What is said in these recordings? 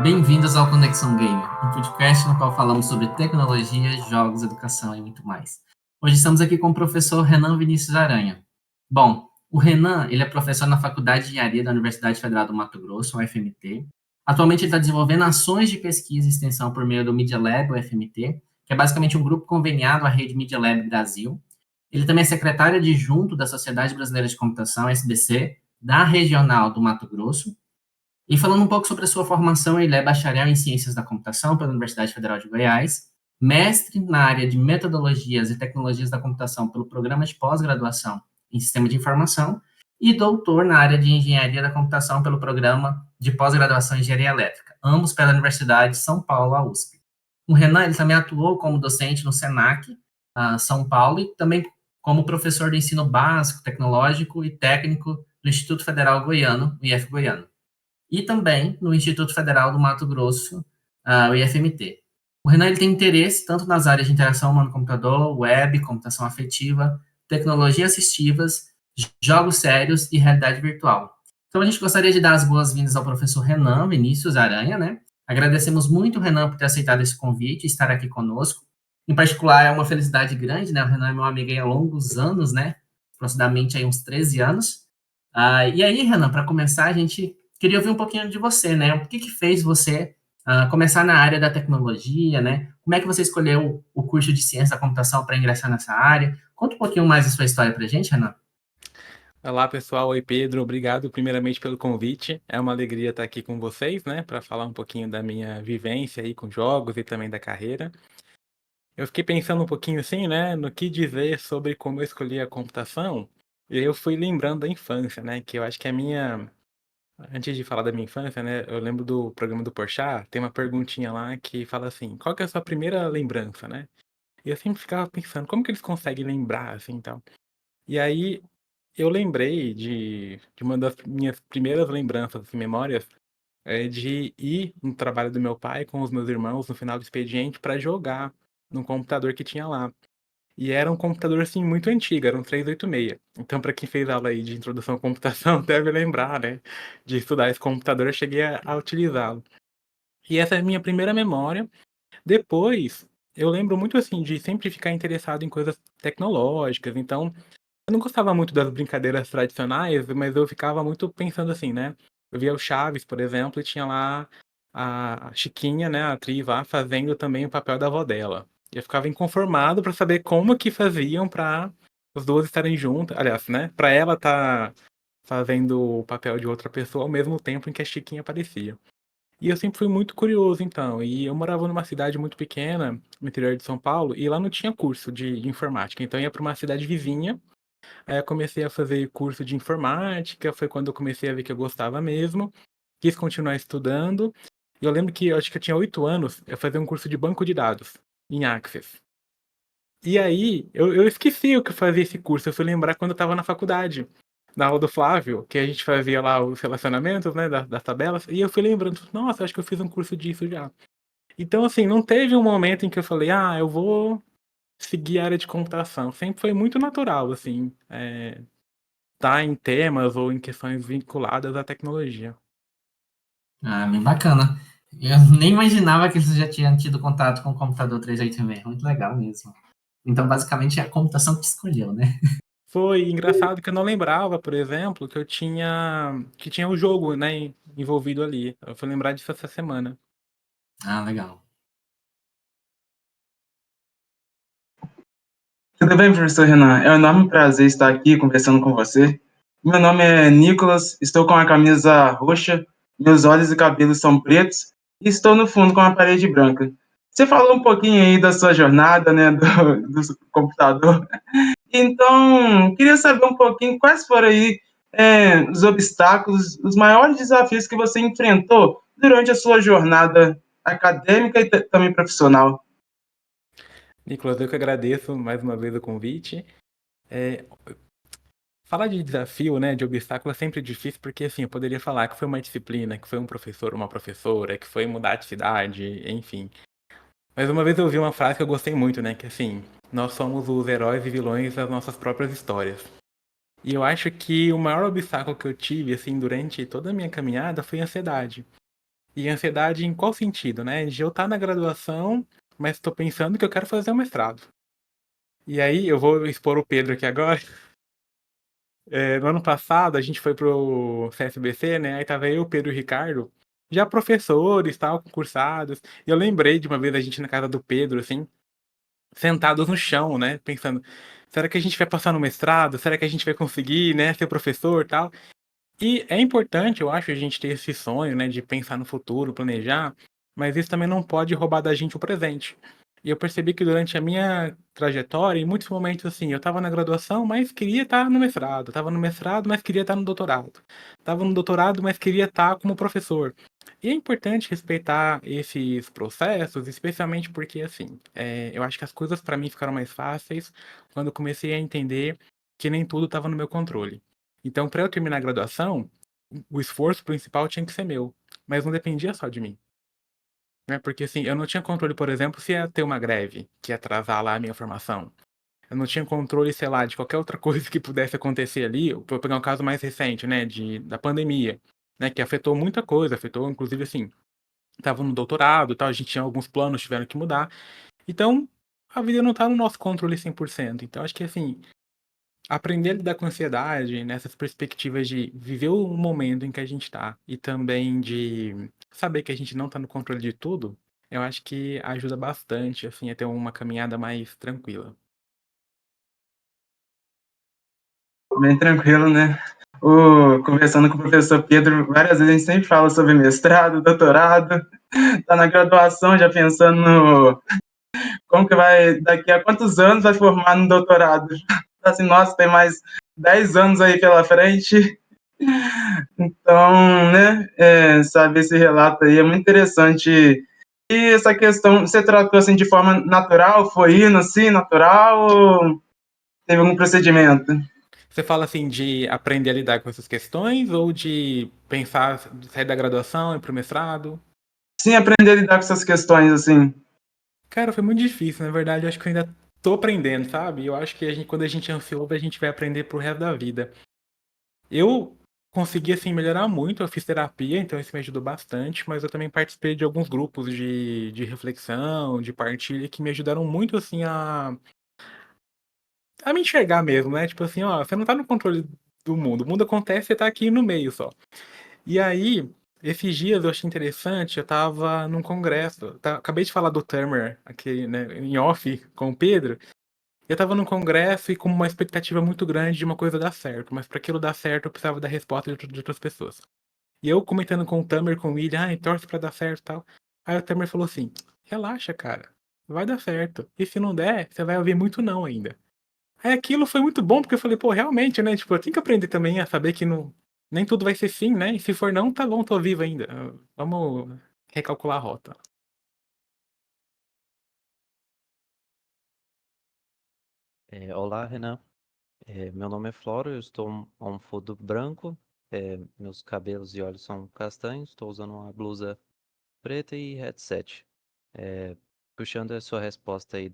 Bem-vindos ao Conexão Gamer, um podcast no qual falamos sobre tecnologia, jogos, educação e muito mais. Hoje estamos aqui com o professor Renan Vinícius Aranha. Bom, o Renan, ele é professor na Faculdade de Engenharia da Universidade Federal do Mato Grosso, UFMT. Atualmente ele está desenvolvendo ações de pesquisa e extensão por meio do Media Lab, UFMT, que é basicamente um grupo conveniado à rede Media Lab Brasil. Ele também é secretário adjunto da Sociedade Brasileira de Computação, SBC, da Regional do Mato Grosso. E falando um pouco sobre a sua formação, ele é bacharel em Ciências da Computação pela Universidade Federal de Goiás, mestre na área de Metodologias e Tecnologias da Computação pelo Programa de Pós-Graduação em Sistema de Informação e doutor na área de Engenharia da Computação pelo Programa de Pós-Graduação em Engenharia Elétrica, ambos pela Universidade de São Paulo, a USP. O Renan ele também atuou como docente no SENAC, São Paulo, e também como professor de ensino básico, tecnológico e técnico do Instituto Federal Goiano, o IF Goiano, e também no Instituto Federal do Mato Grosso, o IFMT. O Renan ele tem interesse tanto nas áreas de interação humano-computador, web, computação afetiva, tecnologias assistivas, jogos sérios e realidade virtual. Então, a gente gostaria de dar as boas-vindas ao professor Renan Vinícius Aranha, né? Agradecemos muito, Renan, por ter aceitado esse convite e estar aqui conosco. Em particular, é uma felicidade grande, né? O Renan é meu amigo há longos anos, né? Aproximadamente aí uns 13 anos. E aí, Renan, para começar, a gente queria ouvir um pouquinho de você, né? O que fez você começar na área da tecnologia, né? Como é que você escolheu o curso de ciência da computação para ingressar nessa área? Conta um pouquinho mais da sua história para a gente, Renan. Olá, pessoal. Oi, Pedro. Obrigado primeiramente pelo convite. É uma alegria estar aqui com vocês, né, para falar um pouquinho da minha vivência aí com jogos e também da carreira. Eu fiquei pensando um pouquinho assim, né, no que dizer sobre como eu escolhi a computação, e eu fui lembrando da infância, né, que eu acho que a minha antes de falar da minha infância, né, eu lembro do programa do Porchat, tem uma perguntinha lá que fala assim: "Qual que é a sua primeira lembrança?", né? E eu sempre ficava pensando, como que eles conseguem lembrar assim, então. E aí eu lembrei de uma das minhas primeiras lembranças e memórias, de ir no trabalho do meu pai com os meus irmãos no final do expediente para jogar num computador que tinha lá. E era um computador, assim, muito antigo, era um 386. Então, para quem fez aula aí de introdução à computação deve lembrar, né, de estudar esse computador, eu cheguei a utilizá-lo. E essa é a minha primeira memória. Depois, eu lembro muito, assim, de sempre ficar interessado em coisas tecnológicas, então eu não gostava muito das brincadeiras tradicionais, mas eu ficava muito pensando assim, né, eu via o Chaves, por exemplo, e tinha lá a Chiquinha, né, a atriz lá, fazendo também o papel da avó dela. E eu ficava inconformado pra saber como que faziam pra os 2 estarem juntas, aliás, né, pra ela estar fazendo o papel de outra pessoa ao mesmo tempo em que a Chiquinha aparecia. E eu sempre fui muito curioso então, e eu morava numa cidade muito pequena, no interior de São Paulo, e lá não tinha curso de informática, então eu ia pra uma cidade vizinha. Aí eu comecei a fazer curso de informática, foi quando eu comecei a ver que eu gostava mesmo, quis continuar estudando. E eu lembro que eu acho que eu tinha 8 anos, eu fazia um curso de banco de dados em Access. E aí eu esqueci o que eu fazia esse curso, eu fui lembrar quando eu estava na faculdade, na aula do Flávio, que a gente fazia lá os relacionamentos, né, das tabelas, e eu fui lembrando, nossa, acho que eu fiz um curso disso já. Então, assim, não teve um momento em que eu falei, ah, eu vou seguir a área de computação. Sempre foi muito natural, assim, tá em temas ou em questões vinculadas à tecnologia. Bem bacana. Eu nem imaginava que você já tinha tido contato com o computador 386. Muito legal mesmo. Então, basicamente, é a computação que escolheu, né? Foi engraçado que eu não lembrava, por exemplo, que tinha o jogo, né, envolvido ali. Eu fui lembrar disso essa semana. Legal. Tudo bem, professor Renan? É um enorme prazer estar aqui conversando com você. Meu nome é Nicolas, estou com a camisa roxa, meus olhos e cabelos são pretos e estou no fundo com a parede branca. Você falou um pouquinho aí da sua jornada, né, do computador. Então, queria saber um pouquinho quais foram aí os obstáculos, os maiores desafios que você enfrentou durante a sua jornada acadêmica e também profissional. Nicolas, eu que agradeço mais uma vez o convite. É, falar de desafio, né, de obstáculo é sempre difícil, porque assim, eu poderia falar que foi uma disciplina, que foi um professor, uma professora, que foi mudar de cidade, enfim. Mas uma vez eu ouvi uma frase que eu gostei muito, né, que assim, nós somos os heróis e vilões das nossas próprias histórias. E eu acho que o maior obstáculo que eu tive, assim, durante toda a minha caminhada foi a ansiedade. E ansiedade em qual sentido, né? De eu estar na graduação, mas estou pensando que eu quero fazer um mestrado. E aí, eu vou expor o Pedro aqui agora. No ano passado, a gente foi pro CSBC, né? Aí tava eu, o Pedro e o Ricardo, já professores, tal, concursados. E eu lembrei de uma vez a gente na casa do Pedro, assim, sentados no chão, né? Pensando, será que a gente vai passar no mestrado? Será que a gente vai conseguir, né, ser professor, tal? E é importante, eu acho, a gente ter esse sonho, né, de pensar no futuro, planejar, mas isso também não pode roubar da gente o presente. E eu percebi que durante a minha trajetória, em muitos momentos, assim, eu estava na graduação, mas queria estar no mestrado. Estava no mestrado, mas queria estar no doutorado. Estava no doutorado, mas queria estar como professor. E é importante respeitar esses processos, especialmente porque, assim, eu acho que as coisas para mim ficaram mais fáceis quando eu comecei a entender que nem tudo estava no meu controle. Então, para eu terminar a graduação, o esforço principal tinha que ser meu, mas não dependia só de mim, né? Porque assim, eu não tinha controle, por exemplo, se ia ter uma greve que ia atrasar lá a minha formação. Eu não tinha controle, sei lá, de qualquer outra coisa que pudesse acontecer ali. Vou pegar um caso mais recente, né, da pandemia, né, que afetou muita coisa, afetou inclusive assim, estava no doutorado, tal, a gente tinha alguns planos, tiveram que mudar. Então, a vida não está no nosso controle 100%. Então, acho que assim, aprender a lidar com ansiedade, nessas perspectivas de viver o momento em que a gente está e também de saber que a gente não está no controle de tudo, eu acho que ajuda bastante, assim, a ter uma caminhada mais tranquila. Bem tranquilo, né? Conversando com o professor Pedro, várias vezes a gente sempre fala sobre mestrado, doutorado, tá na graduação já pensando no como que vai, daqui a quantos anos vai formar no doutorado. Assim, nossa, tem mais 10 anos aí pela frente. Então, né, saber esse relato aí é muito interessante. E essa questão, você tratou assim de forma natural? Foi indo assim, natural? Ou teve algum procedimento? Você fala assim de aprender a lidar com essas questões ou de pensar, sair da graduação e ir pro mestrado? Sim, aprender a lidar com essas questões, assim. Cara, foi muito difícil, na verdade, eu acho que eu ainda tô aprendendo, sabe? Eu acho que quando a gente é ansioso, a gente vai aprender pro resto da vida. Eu consegui, assim, melhorar muito, eu fiz terapia, então isso me ajudou bastante, mas eu também participei de alguns grupos de reflexão, de partilha, que me ajudaram muito, assim, a me enxergar mesmo, né? Tipo assim, ó, você não tá no controle do mundo, o mundo acontece, você tá aqui no meio só. E aí, esses dias eu achei interessante, eu tava num congresso, acabei de falar do Temer aqui, né, em off com o Pedro. Eu estava num congresso e com uma expectativa muito grande de uma coisa dar certo, mas para aquilo dar certo eu precisava da resposta de outras pessoas. E eu comentando com o Tamer, com o William, torce pra dar certo e tal. Aí o Tamer falou assim: relaxa, cara, vai dar certo. E se não der, você vai ouvir muito não ainda. Aí aquilo foi muito bom, porque eu falei, pô, realmente, né? Tipo, eu tenho que aprender também a saber que não, nem tudo vai ser sim, né? E se for não, tá bom, tô vivo ainda. Vamos recalcular a rota. Olá, Renan. Meu nome é Floro, eu estou a um fundo branco, meus cabelos e olhos são castanhos, estou usando uma blusa preta e headset. Puxando a sua resposta aí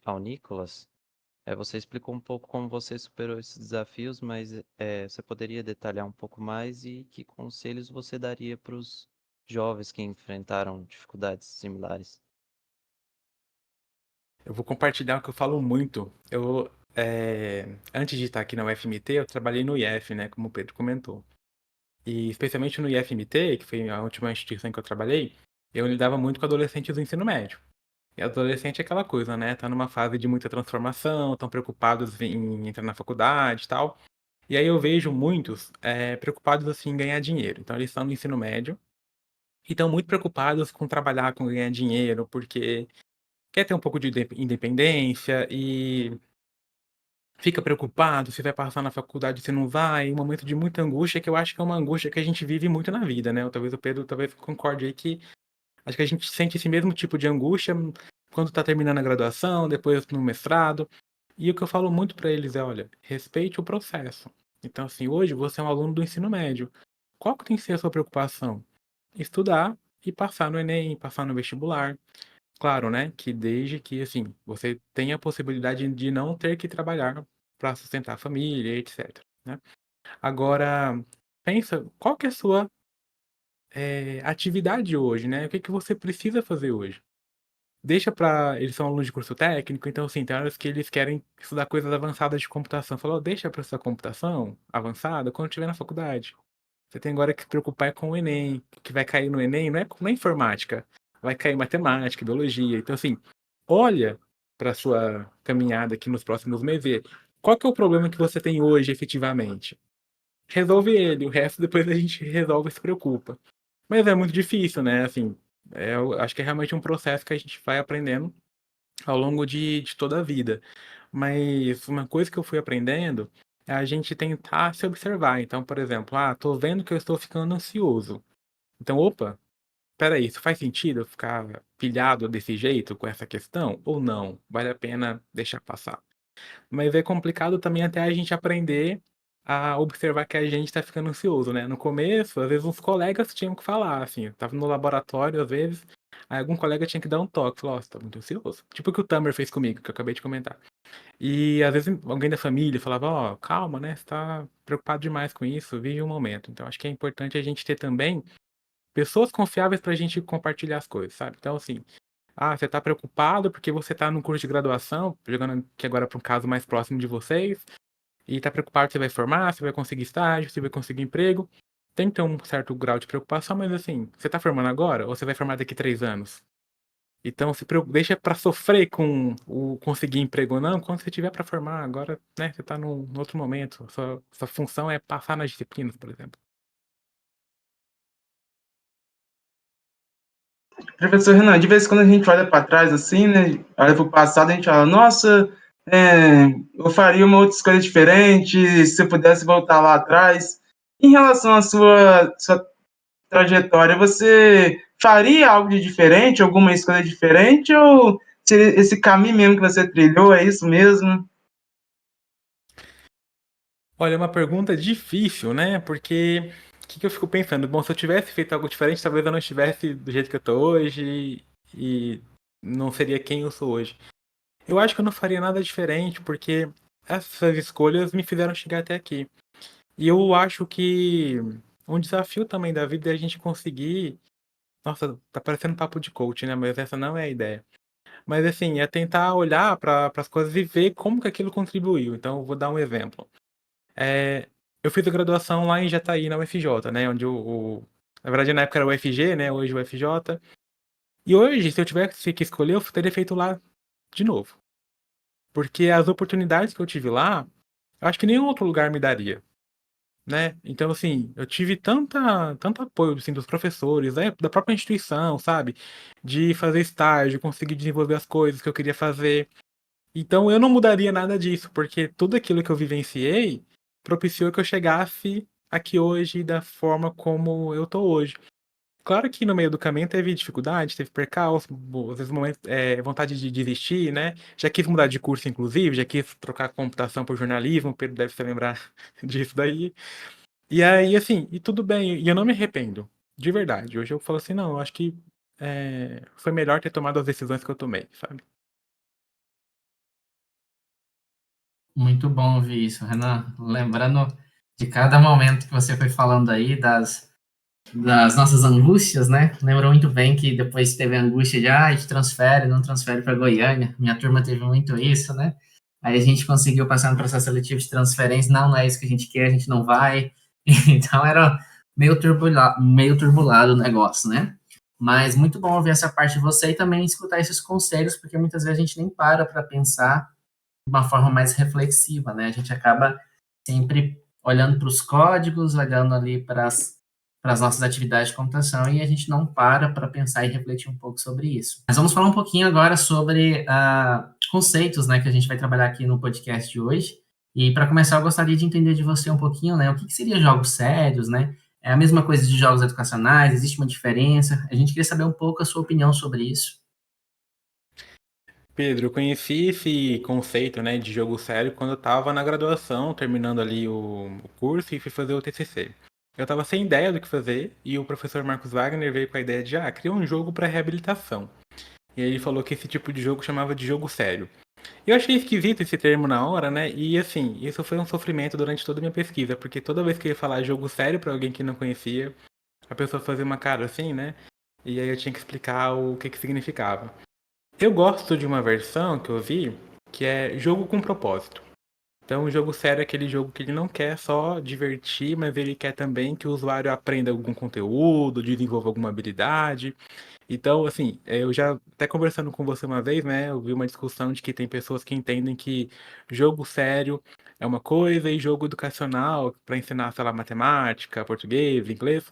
ao Nicolas, você explicou um pouco como você superou esses desafios, mas você poderia detalhar um pouco mais e que conselhos você daria para os jovens que enfrentaram dificuldades similares? Eu vou compartilhar o que eu falo muito. Antes de estar aqui na UFMT, eu trabalhei no IF, né, como o Pedro comentou. E especialmente no IFMT, que foi a última instituição que eu trabalhei, eu lidava muito com adolescentes do ensino médio. E adolescente é aquela coisa, né? Tá numa fase de muita transformação, estão preocupados em entrar na faculdade e tal. E aí eu vejo muitos preocupados assim em ganhar dinheiro. Então eles estão no ensino médio e estão muito preocupados com trabalhar, com ganhar dinheiro, porque quer ter um pouco de independência e fica preocupado se vai passar na faculdade, se não vai, um momento de muita angústia, que eu acho que é uma angústia que a gente vive muito na vida, né? Ou talvez o Pedro talvez concorde aí que acho que a gente sente esse mesmo tipo de angústia quando tá terminando a graduação, depois no mestrado. E o que eu falo muito para eles é, olha, respeite o processo. Então, assim, hoje você é um aluno do ensino médio. Qual que tem que ser a sua preocupação? Estudar e passar no Enem, passar no vestibular. Claro, né, que desde que, assim, você tenha a possibilidade de não ter que trabalhar para sustentar a família, etc, né. Agora, pensa, qual que é a sua atividade hoje, né? O que você precisa fazer hoje? Deixa para eles são alunos de curso técnico, então assim, tem horas que eles querem estudar coisas avançadas de computação. Falou, deixa para essa computação avançada quando estiver na faculdade. Você tem agora que se preocupar com o Enem, que vai cair no Enem, não é informática, vai cair matemática, biologia. Então assim, olha para sua caminhada aqui nos próximos meses. Qual que é o problema que você tem hoje, efetivamente? Resolve ele, o resto depois a gente resolve e se preocupa. Mas é muito difícil, né? Assim, eu acho que é realmente um processo que a gente vai aprendendo ao longo de toda a vida. Mas uma coisa que eu fui aprendendo é a gente tentar se observar. Então, por exemplo, tô vendo que eu estou ficando ansioso. Então, opa, peraí, isso faz sentido eu ficar pilhado desse jeito com essa questão? Ou não? Vale a pena deixar passar? Mas é complicado também até a gente aprender a observar que a gente está ficando ansioso, né? No começo, às vezes uns colegas tinham que falar, assim, eu tava no laboratório, às vezes, aí algum colega tinha que dar um toque, falar, ó, você tá muito ansioso. Tipo o que o Tamer fez comigo, que eu acabei de comentar. E às vezes alguém da família falava, ó, calma, né? Você tá preocupado demais com isso, vive um momento. Então acho que é importante a gente ter também pessoas confiáveis pra gente compartilhar as coisas, sabe? Então, assim, você tá preocupado porque você tá num curso de graduação, jogando aqui agora para um caso mais próximo de vocês, e tá preocupado se vai formar, se vai conseguir estágio, se vai conseguir emprego. Tem que ter um certo grau de preocupação, mas assim, você tá formando agora ou você vai formar daqui 3 anos? Então, deixa pra sofrer com o conseguir emprego ou não, quando você tiver pra formar, agora, né, você tá num outro momento. Sua função é passar nas disciplinas, por exemplo. Professor Renan, de vez em quando a gente olha para trás assim, né? Olha para o passado, a gente fala, nossa, eu faria uma outra escolha diferente se eu pudesse voltar lá atrás. Em relação à sua trajetória, você faria algo de diferente, alguma escolha diferente, ou seria esse caminho mesmo que você trilhou, é isso mesmo? Olha, é uma pergunta difícil, né? Porque o que eu fico pensando? Bom, se eu tivesse feito algo diferente, talvez eu não estivesse do jeito que eu tô hoje e não seria quem eu sou hoje. Eu acho que eu não faria nada diferente, porque essas escolhas me fizeram chegar até aqui. E eu acho que um desafio também da vida é a gente conseguir. Nossa, tá parecendo papo de coach, né? Mas essa não é a ideia. Mas assim, é tentar olhar para as coisas e ver como que aquilo contribuiu. Então, eu vou dar um exemplo. É, eu fiz a graduação lá em Jataí, na UFJ, né? Onde na verdade, na época era o UFG, né? Hoje o UFJ. E hoje, se eu tivesse que escolher, eu teria feito lá de novo. Porque as oportunidades que eu tive lá, eu acho que nenhum outro lugar me daria, né? Então, assim, eu tive tanto apoio, assim, dos professores, né? Da própria instituição, sabe? De fazer estágio, conseguir desenvolver as coisas que eu queria fazer. Então, eu não mudaria nada disso, porque tudo aquilo que eu vivenciei propiciou que eu chegasse aqui hoje da forma como eu tô hoje. Claro que no meio do caminho teve dificuldade, teve percalço, às vezes momentos, vontade de desistir, né? Já quis mudar de curso, inclusive, já quis trocar computação por jornalismo, o Pedro deve se lembrar disso daí. E aí, assim, e tudo bem, e eu não me arrependo, de verdade. Hoje eu falo assim, não, eu acho que foi melhor ter tomado as decisões que eu tomei, sabe? Muito bom ouvir isso, Renan. Lembrando de cada momento que você foi falando aí, das nossas angústias, né? Lembrou muito bem que depois teve a angústia de, a gente transfere, não transfere para Goiânia. Minha turma teve muito isso, né? Aí a gente conseguiu passar no processo seletivo de transferência, não é isso que a gente quer, a gente não vai. Então era meio turbulado o negócio, né? Mas muito bom ouvir essa parte de você e também escutar esses conselhos, porque muitas vezes a gente nem para pensar de uma forma mais reflexiva, né? A gente acaba sempre olhando para os códigos, olhando ali para as nossas atividades de computação e a gente não para pensar e refletir um pouco sobre isso. Mas vamos falar um pouquinho agora sobre conceitos, né, que a gente vai trabalhar aqui no podcast de hoje. E para começar, eu gostaria de entender de você um pouquinho, né, o que seria jogos sérios, né? É a mesma coisa de jogos educacionais? Existe uma diferença? A gente queria saber um pouco a sua opinião sobre isso. Pedro, eu conheci esse conceito, né, de jogo sério quando eu estava na graduação, terminando ali o curso e fui fazer o TCC. Eu estava sem ideia do que fazer e o professor Marcos Wagner veio com a ideia de, cria um jogo para reabilitação. E aí ele falou que esse tipo de jogo chamava de jogo sério. Eu achei esquisito esse termo na hora, né? E assim, isso foi um sofrimento durante toda a minha pesquisa, porque toda vez que eu ia falar jogo sério para alguém que não conhecia, a pessoa fazia uma cara assim, né? E aí eu tinha que explicar o que significava. Eu gosto de uma versão que eu vi que é jogo com propósito. Então, o jogo sério é aquele jogo que ele não quer só divertir, mas ele quer também que o usuário aprenda algum conteúdo, desenvolva alguma habilidade. Então, assim, eu já até conversando com você uma vez, né, eu vi uma discussão de que tem pessoas que entendem que jogo sério é uma coisa e jogo educacional para ensinar, sei lá, matemática, português, inglês,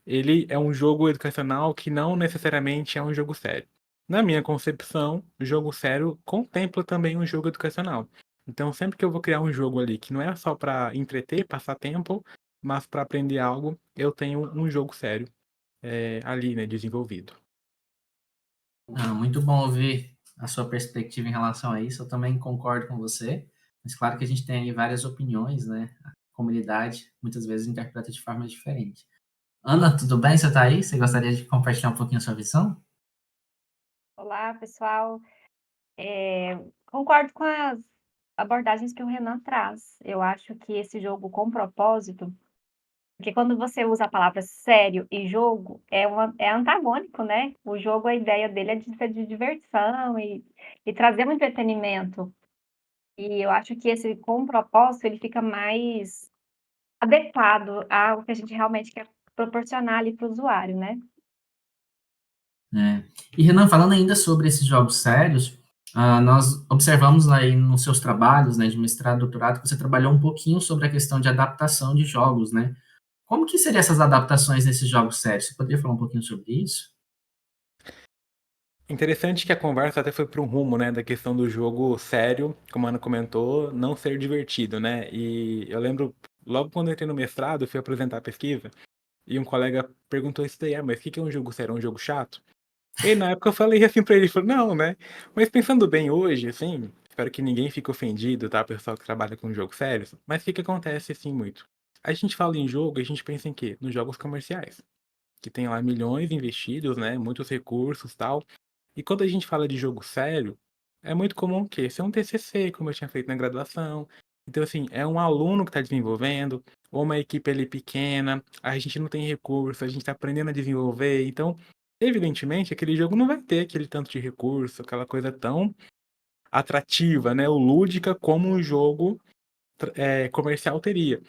ele é um jogo educacional que não necessariamente é um jogo sério. Na minha concepção, o jogo sério contempla também um jogo educacional. Então, sempre que eu vou criar um jogo ali que não é só para entreter, passar tempo, mas para aprender algo, eu tenho um jogo sério ali, né, desenvolvido. Muito bom ouvir a sua perspectiva em relação a isso. Eu também concordo com você, mas claro que a gente tem aí várias opiniões, né? A comunidade muitas vezes interpreta de forma diferente. Ana, tudo bem? Você está aí? Você gostaria de compartilhar um pouquinho a sua visão? Olá, pessoal. Concordo com as abordagens que o Renan traz. Eu acho que esse jogo com propósito, porque quando você usa a palavra sério e jogo, é antagônico, né? O jogo, a ideia dele é de ser de diversão e trazer um entretenimento. E eu acho que esse com propósito, ele fica mais adequado ao que a gente realmente quer proporcionar ali para o usuário, né? É. E Renan, falando ainda sobre esses jogos sérios, nós observamos aí nos seus trabalhos, né, de mestrado, doutorado, que você trabalhou um pouquinho sobre a questão de adaptação de jogos, né? Como que seriam essas adaptações nesses jogos sérios? Você poderia falar um pouquinho sobre isso? Interessante que a conversa até foi para um rumo, né, da questão do jogo sério, como a Ana comentou, não ser divertido, né? E eu lembro, logo quando eu entrei no mestrado, eu fui apresentar a pesquisa, e um colega perguntou isso daí, mas o que é um jogo sério? É um jogo chato? E na época eu falei assim pra ele, ele falou, não, né? Mas pensando bem hoje, assim, espero que ninguém fique ofendido, tá? Pessoal que trabalha com jogos sérios, mas o que acontece, assim, muito? A gente fala em jogo e a gente pensa em quê? Nos jogos comerciais, que tem lá milhões investidos, né? Muitos recursos e tal. E quando a gente fala de jogo sério, é muito comum o quê? Ser um TCC, como eu tinha feito na graduação. Então, assim, é um aluno que está desenvolvendo, ou uma equipe ali pequena, a gente não tem recurso, a gente está aprendendo a desenvolver. Então, evidentemente, aquele jogo não vai ter aquele tanto de recurso, aquela coisa tão atrativa, né, ou lúdica como um jogo comercial teria.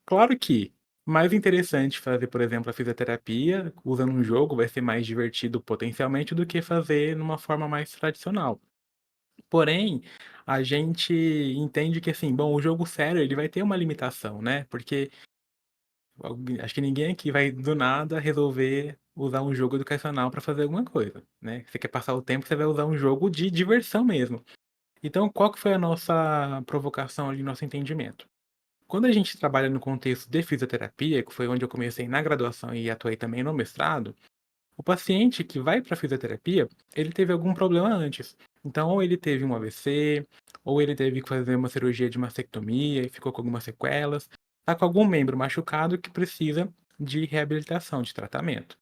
Claro que mais interessante fazer, por exemplo, a fisioterapia usando um jogo vai ser mais divertido potencialmente do que fazer numa forma mais tradicional. Porém, a gente entende que assim, bom, o jogo sério ele vai ter uma limitação, né? Porque acho que ninguém aqui vai do nada resolver usar um jogo educacional para fazer alguma coisa, né? Você quer passar o tempo, você vai usar um jogo de diversão mesmo. Então, qual que foi a nossa provocação ali, nosso entendimento? Quando a gente trabalha no contexto de fisioterapia, que foi onde eu comecei na graduação e atuei também no mestrado, o paciente que vai para fisioterapia, ele teve algum problema antes. Então, ou ele teve um AVC, ou ele teve que fazer uma cirurgia de mastectomia e ficou com algumas sequelas, está com algum membro machucado que precisa de reabilitação, de tratamento.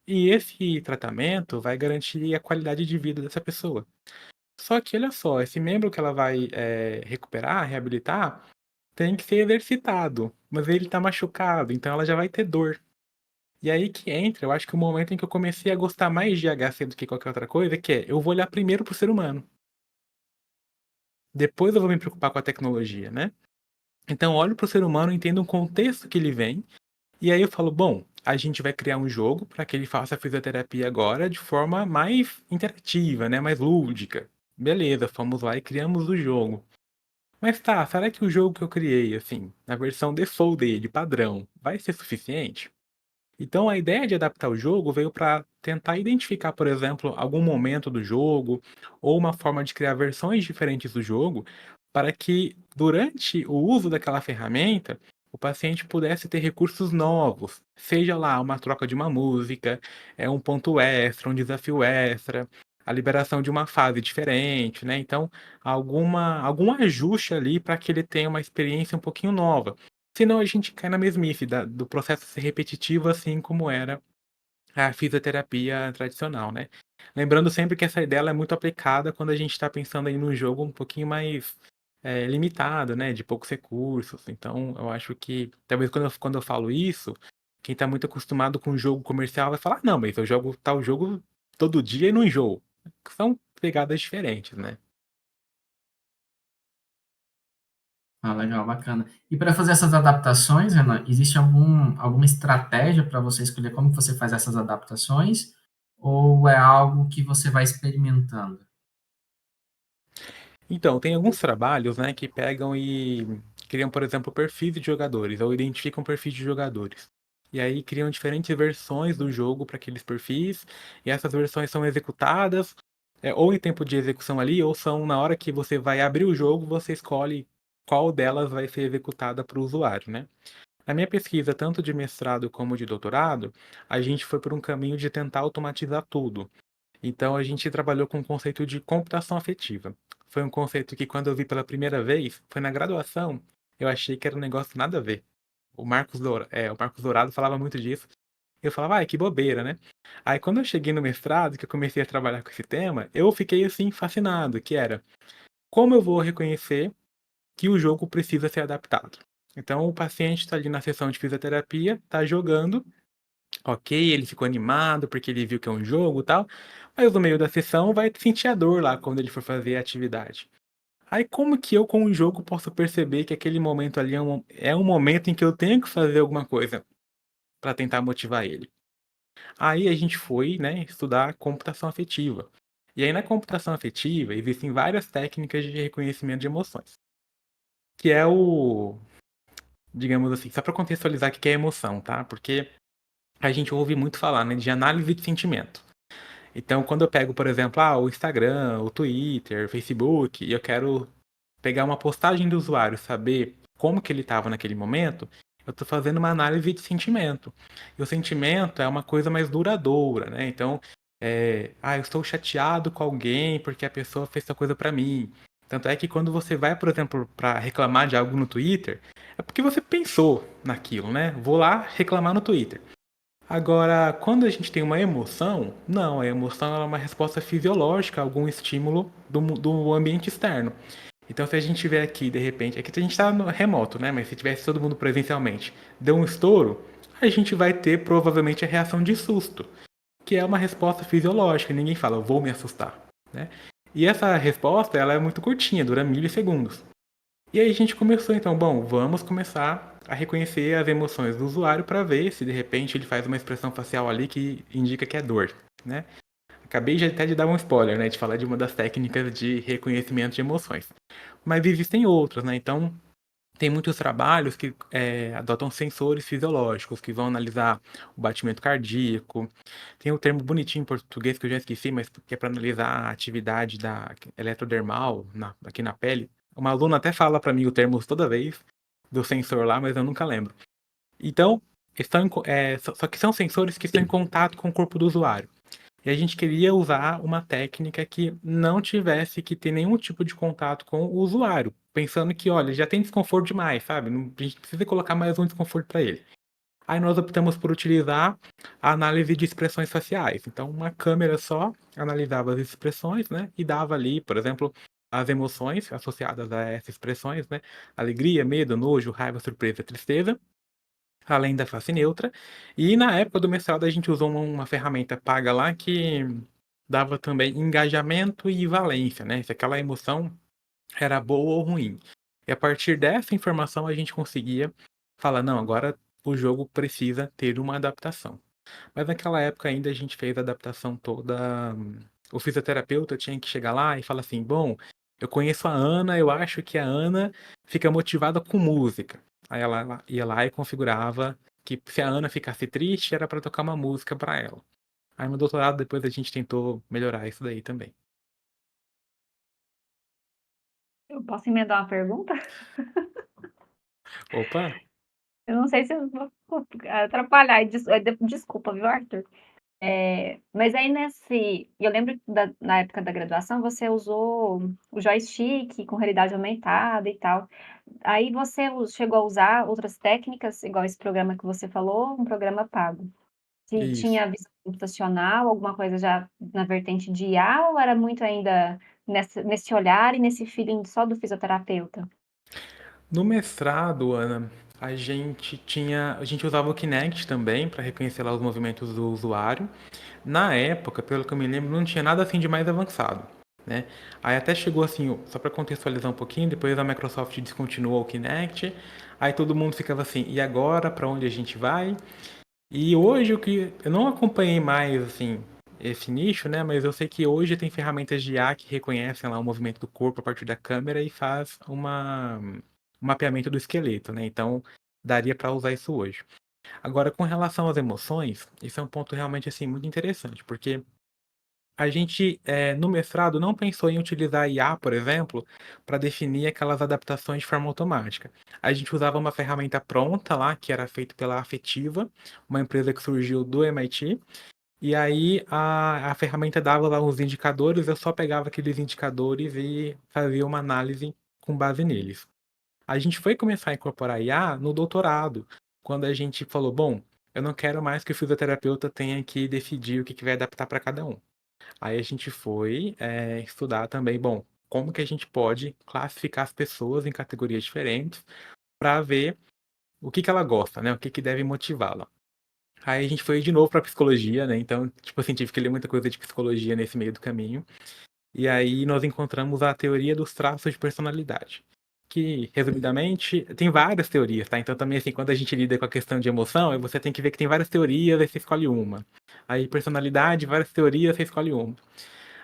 E esse tratamento vai garantir a qualidade de vida dessa pessoa. Só que, olha só, esse membro que ela vai recuperar, reabilitar, tem que ser exercitado, mas ele está machucado, então ela já vai ter dor. E aí que entra, eu acho que o momento em que eu comecei a gostar mais de HC do que qualquer outra coisa, que é, eu vou olhar primeiro para o ser humano. Depois eu vou me preocupar com a tecnologia, né? Então eu olho para o ser humano, entendo o contexto que ele vem, e aí eu falo, bom, a gente vai criar um jogo para que ele faça a fisioterapia agora de forma mais interativa, né? Mais lúdica. Beleza, fomos lá e criamos o jogo. Mas tá, será que o jogo que eu criei, assim, na versão default dele, padrão, vai ser suficiente? Então a ideia de adaptar o jogo veio para tentar identificar, por exemplo, algum momento do jogo ou uma forma de criar versões diferentes do jogo, para que durante o uso daquela ferramenta, o paciente pudesse ter recursos novos, seja lá uma troca de uma música, um ponto extra, um desafio extra, a liberação de uma fase diferente, né? Então, algum ajuste ali para que ele tenha uma experiência um pouquinho nova. Senão a gente cai na mesmice do processo ser repetitivo, assim como era a fisioterapia tradicional, né. Lembrando sempre que essa ideia ela é muito aplicada quando a gente está pensando aí num jogo um pouquinho mais, limitado, né, de poucos recursos. Então eu acho que talvez quando eu falo isso, Quem tá muito acostumado com jogo comercial vai falar: "Não, mas eu jogo tal jogo todo dia e não enjoo". São pegadas diferentes, né. Ah, legal, bacana. E para fazer essas adaptações, Renan, existe alguma estratégia para você escolher como que você faz essas adaptações? Ou é algo que você vai experimentando? Então, tem alguns trabalhos, né, que pegam e criam, por exemplo, perfis de jogadores, ou identificam perfis de jogadores. E aí criam diferentes versões do jogo para aqueles perfis, e essas versões são executadas, ou em tempo de execução ali, ou são na hora que você vai abrir o jogo, você escolhe qual delas vai ser executada para o usuário, né? Na minha pesquisa, tanto de mestrado como de doutorado, a gente foi por um caminho de tentar automatizar tudo. Então a gente trabalhou com o conceito de computação afetiva. Foi um conceito que quando eu vi pela primeira vez, foi na graduação, eu achei que era um negócio nada a ver. O Marcos Dourado falava muito disso. Eu falava, ai, que bobeira, né? Aí quando eu cheguei no mestrado, que eu comecei a trabalhar com esse tema, eu fiquei assim fascinado, que era como eu vou reconhecer que o jogo precisa ser adaptado. Então o paciente está ali na sessão de fisioterapia, está jogando, ok, ele ficou animado porque ele viu que é um jogo e tal, mas no meio da sessão vai sentir a dor lá quando ele for fazer a atividade. Aí como que eu com o jogo posso perceber que aquele momento ali é um momento em que eu tenho que fazer alguma coisa para tentar motivar ele? Aí a gente foi, né, estudar computação afetiva. E aí na computação afetiva existem várias técnicas de reconhecimento de emoções, que é o, digamos assim, só para contextualizar o que é emoção, tá? Porque a gente ouve muito falar, né, de análise de sentimento. Então, quando eu pego, por exemplo, o Instagram, o Twitter, o Facebook, e eu quero pegar uma postagem do usuário, saber como que ele estava naquele momento, eu estou fazendo uma análise de sentimento. E o sentimento é uma coisa mais duradoura, né? Então, eu estou chateado com alguém porque a pessoa fez essa coisa para mim. Tanto é que quando você vai, por exemplo, para reclamar de algo no Twitter, é porque você pensou naquilo, né? Vou lá reclamar no Twitter. Agora, quando a gente tem uma emoção, não, a emoção ela é uma resposta fisiológica a algum estímulo do ambiente externo. Então, se a gente tiver aqui, de repente, aqui a gente está remoto, né? Mas se tivesse todo mundo presencialmente, deu um estouro, a gente vai ter provavelmente a reação de susto, que é uma resposta fisiológica. Ninguém fala, eu vou me assustar, né? E essa resposta, ela é muito curtinha, dura milissegundos. E aí a gente começou, então, bom, vamos começar a reconhecer as emoções do usuário para ver se de repente ele faz uma expressão facial ali que indica que é dor, né? Acabei de até de dar um spoiler, né, de falar de uma das técnicas de reconhecimento de emoções. Mas existem outras, né? Então, tem muitos trabalhos que adotam sensores fisiológicos, que vão analisar o batimento cardíaco. Tem um termo bonitinho em português que eu já esqueci, mas que é para analisar a atividade da eletrodermal aqui na pele. Uma aluna até fala para mim o termo toda vez do sensor lá, mas eu nunca lembro. Então, só que são sensores que estão em contato com o corpo do usuário. E a gente queria usar uma técnica que não tivesse que ter nenhum tipo de contato com o usuário, pensando que, olha, já tem desconforto demais, sabe? A gente precisa colocar mais um desconforto para ele. Aí nós optamos por utilizar a análise de expressões faciais. Então, uma câmera só analisava as expressões, né? E dava ali, por exemplo, as emoções associadas a essas expressões, né? Alegria, medo, nojo, raiva, surpresa, tristeza, além da face neutra. E na época do mestrado a gente usou uma ferramenta paga lá que dava também engajamento e valência, né? Se aquela emoção era boa ou ruim. E a partir dessa informação a gente conseguia falar, não, agora o jogo precisa ter uma adaptação. Mas naquela época ainda a gente fez a adaptação toda. O fisioterapeuta tinha que chegar lá e falar assim: bom, eu conheço a Ana, eu acho que a Ana fica motivada com música. Aí ela ia lá e configurava que se a Ana ficasse triste era para tocar uma música para ela. Aí no doutorado depois a gente tentou melhorar isso daí também. Eu posso emendar uma pergunta? Opa! Eu não sei se eu vou atrapalhar, desculpa, viu, Arthur? Mas aí eu lembro que na época da graduação você usou o joystick com realidade aumentada e tal. Aí você chegou a usar outras técnicas, igual esse programa que você falou, um programa pago. Se Isso. tinha visão computacional, alguma coisa já na vertente de IA, ou era muito ainda nesse olhar e nesse feeling só do fisioterapeuta? No mestrado, Ana, a gente usava o Kinect também para reconhecer lá os movimentos do usuário. Na época, pelo que eu me lembro, não tinha nada assim de mais avançado, né? Aí até chegou assim, só para contextualizar um pouquinho, depois a Microsoft descontinuou o Kinect, aí todo mundo ficava assim, e agora para onde a gente vai? E hoje o que eu não acompanhei mais assim esse nicho, né? Mas eu sei que hoje tem ferramentas de IA que reconhecem lá o movimento do corpo a partir da câmera e faz um mapeamento do esqueleto, né? Então daria para usar isso hoje. Agora, com relação às emoções, isso é um ponto realmente assim muito interessante, porque a gente no mestrado não pensou em utilizar a IA, por exemplo, para definir aquelas adaptações de forma automática. A gente usava uma ferramenta pronta lá, que era feita pela Afetiva, uma empresa que surgiu do MIT, e aí a ferramenta dava lá os indicadores, eu só pegava aqueles indicadores e fazia uma análise com base neles. A gente foi começar a incorporar IA no doutorado, quando a gente falou, bom, eu não quero mais que o fisioterapeuta tenha que decidir o que vai adaptar para cada um. Aí a gente foi estudar também, bom, como que a gente pode classificar as pessoas em categorias diferentes para ver o que ela gosta, né? O que deve motivá-la. Aí a gente foi de novo para psicologia, né? Então, tipo assim, tive que ler muita coisa de psicologia nesse meio do caminho. E aí nós encontramos a teoria dos traços de personalidade. Que, resumidamente, tem várias teorias, tá? Então também, assim, quando a gente lida com a questão de emoção, você tem que ver que tem várias teorias, aí você escolhe uma. Aí personalidade, várias teorias, você escolhe uma.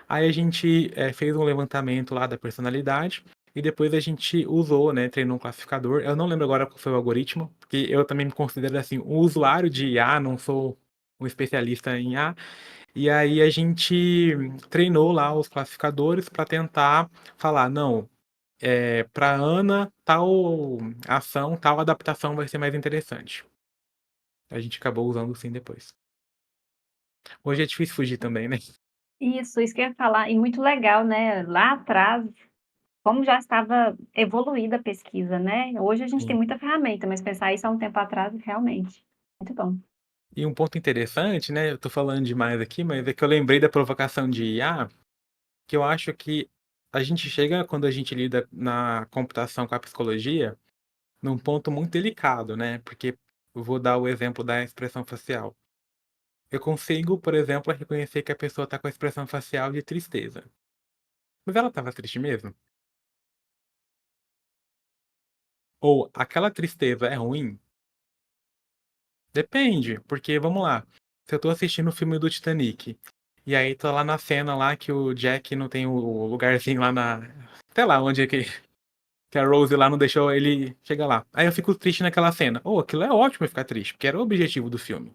Aí a gente fez um levantamento lá da personalidade e depois a gente usou, né, treinou um classificador. Eu não lembro agora qual foi o algoritmo, porque eu também me considero assim um usuário de IA, não sou um especialista em IA. E aí a gente treinou lá os classificadores para tentar falar, não, para Ana tal ação, tal adaptação vai ser mais interessante. A gente acabou usando sim depois. Hoje é difícil fugir também, né? Isso que eu ia falar, e muito legal, né, lá atrás, como já estava evoluída a pesquisa, né, hoje a gente tem Sim. muita ferramenta, mas pensar isso há um tempo atrás, realmente, muito bom. E um ponto interessante, né? Eu tô falando demais aqui, mas é que eu lembrei da provocação de IA, que eu acho que a gente chega, quando a gente lida na computação com a psicologia, num ponto muito delicado, né? Porque eu vou dar o exemplo da expressão facial. Eu consigo, por exemplo, reconhecer que a pessoa está com a expressão facial de tristeza. Mas ela estava triste mesmo? Ou aquela tristeza é ruim? Depende, porque vamos lá. Se eu tô assistindo o filme do Titanic, e aí tô lá na cena lá que o Jack não tem o lugarzinho lá na. Sei lá, onde é que a Rose lá não deixou ele chegar lá. Aí eu fico triste naquela cena. Oh, aquilo é ótimo eu ficar triste, porque era o objetivo do filme.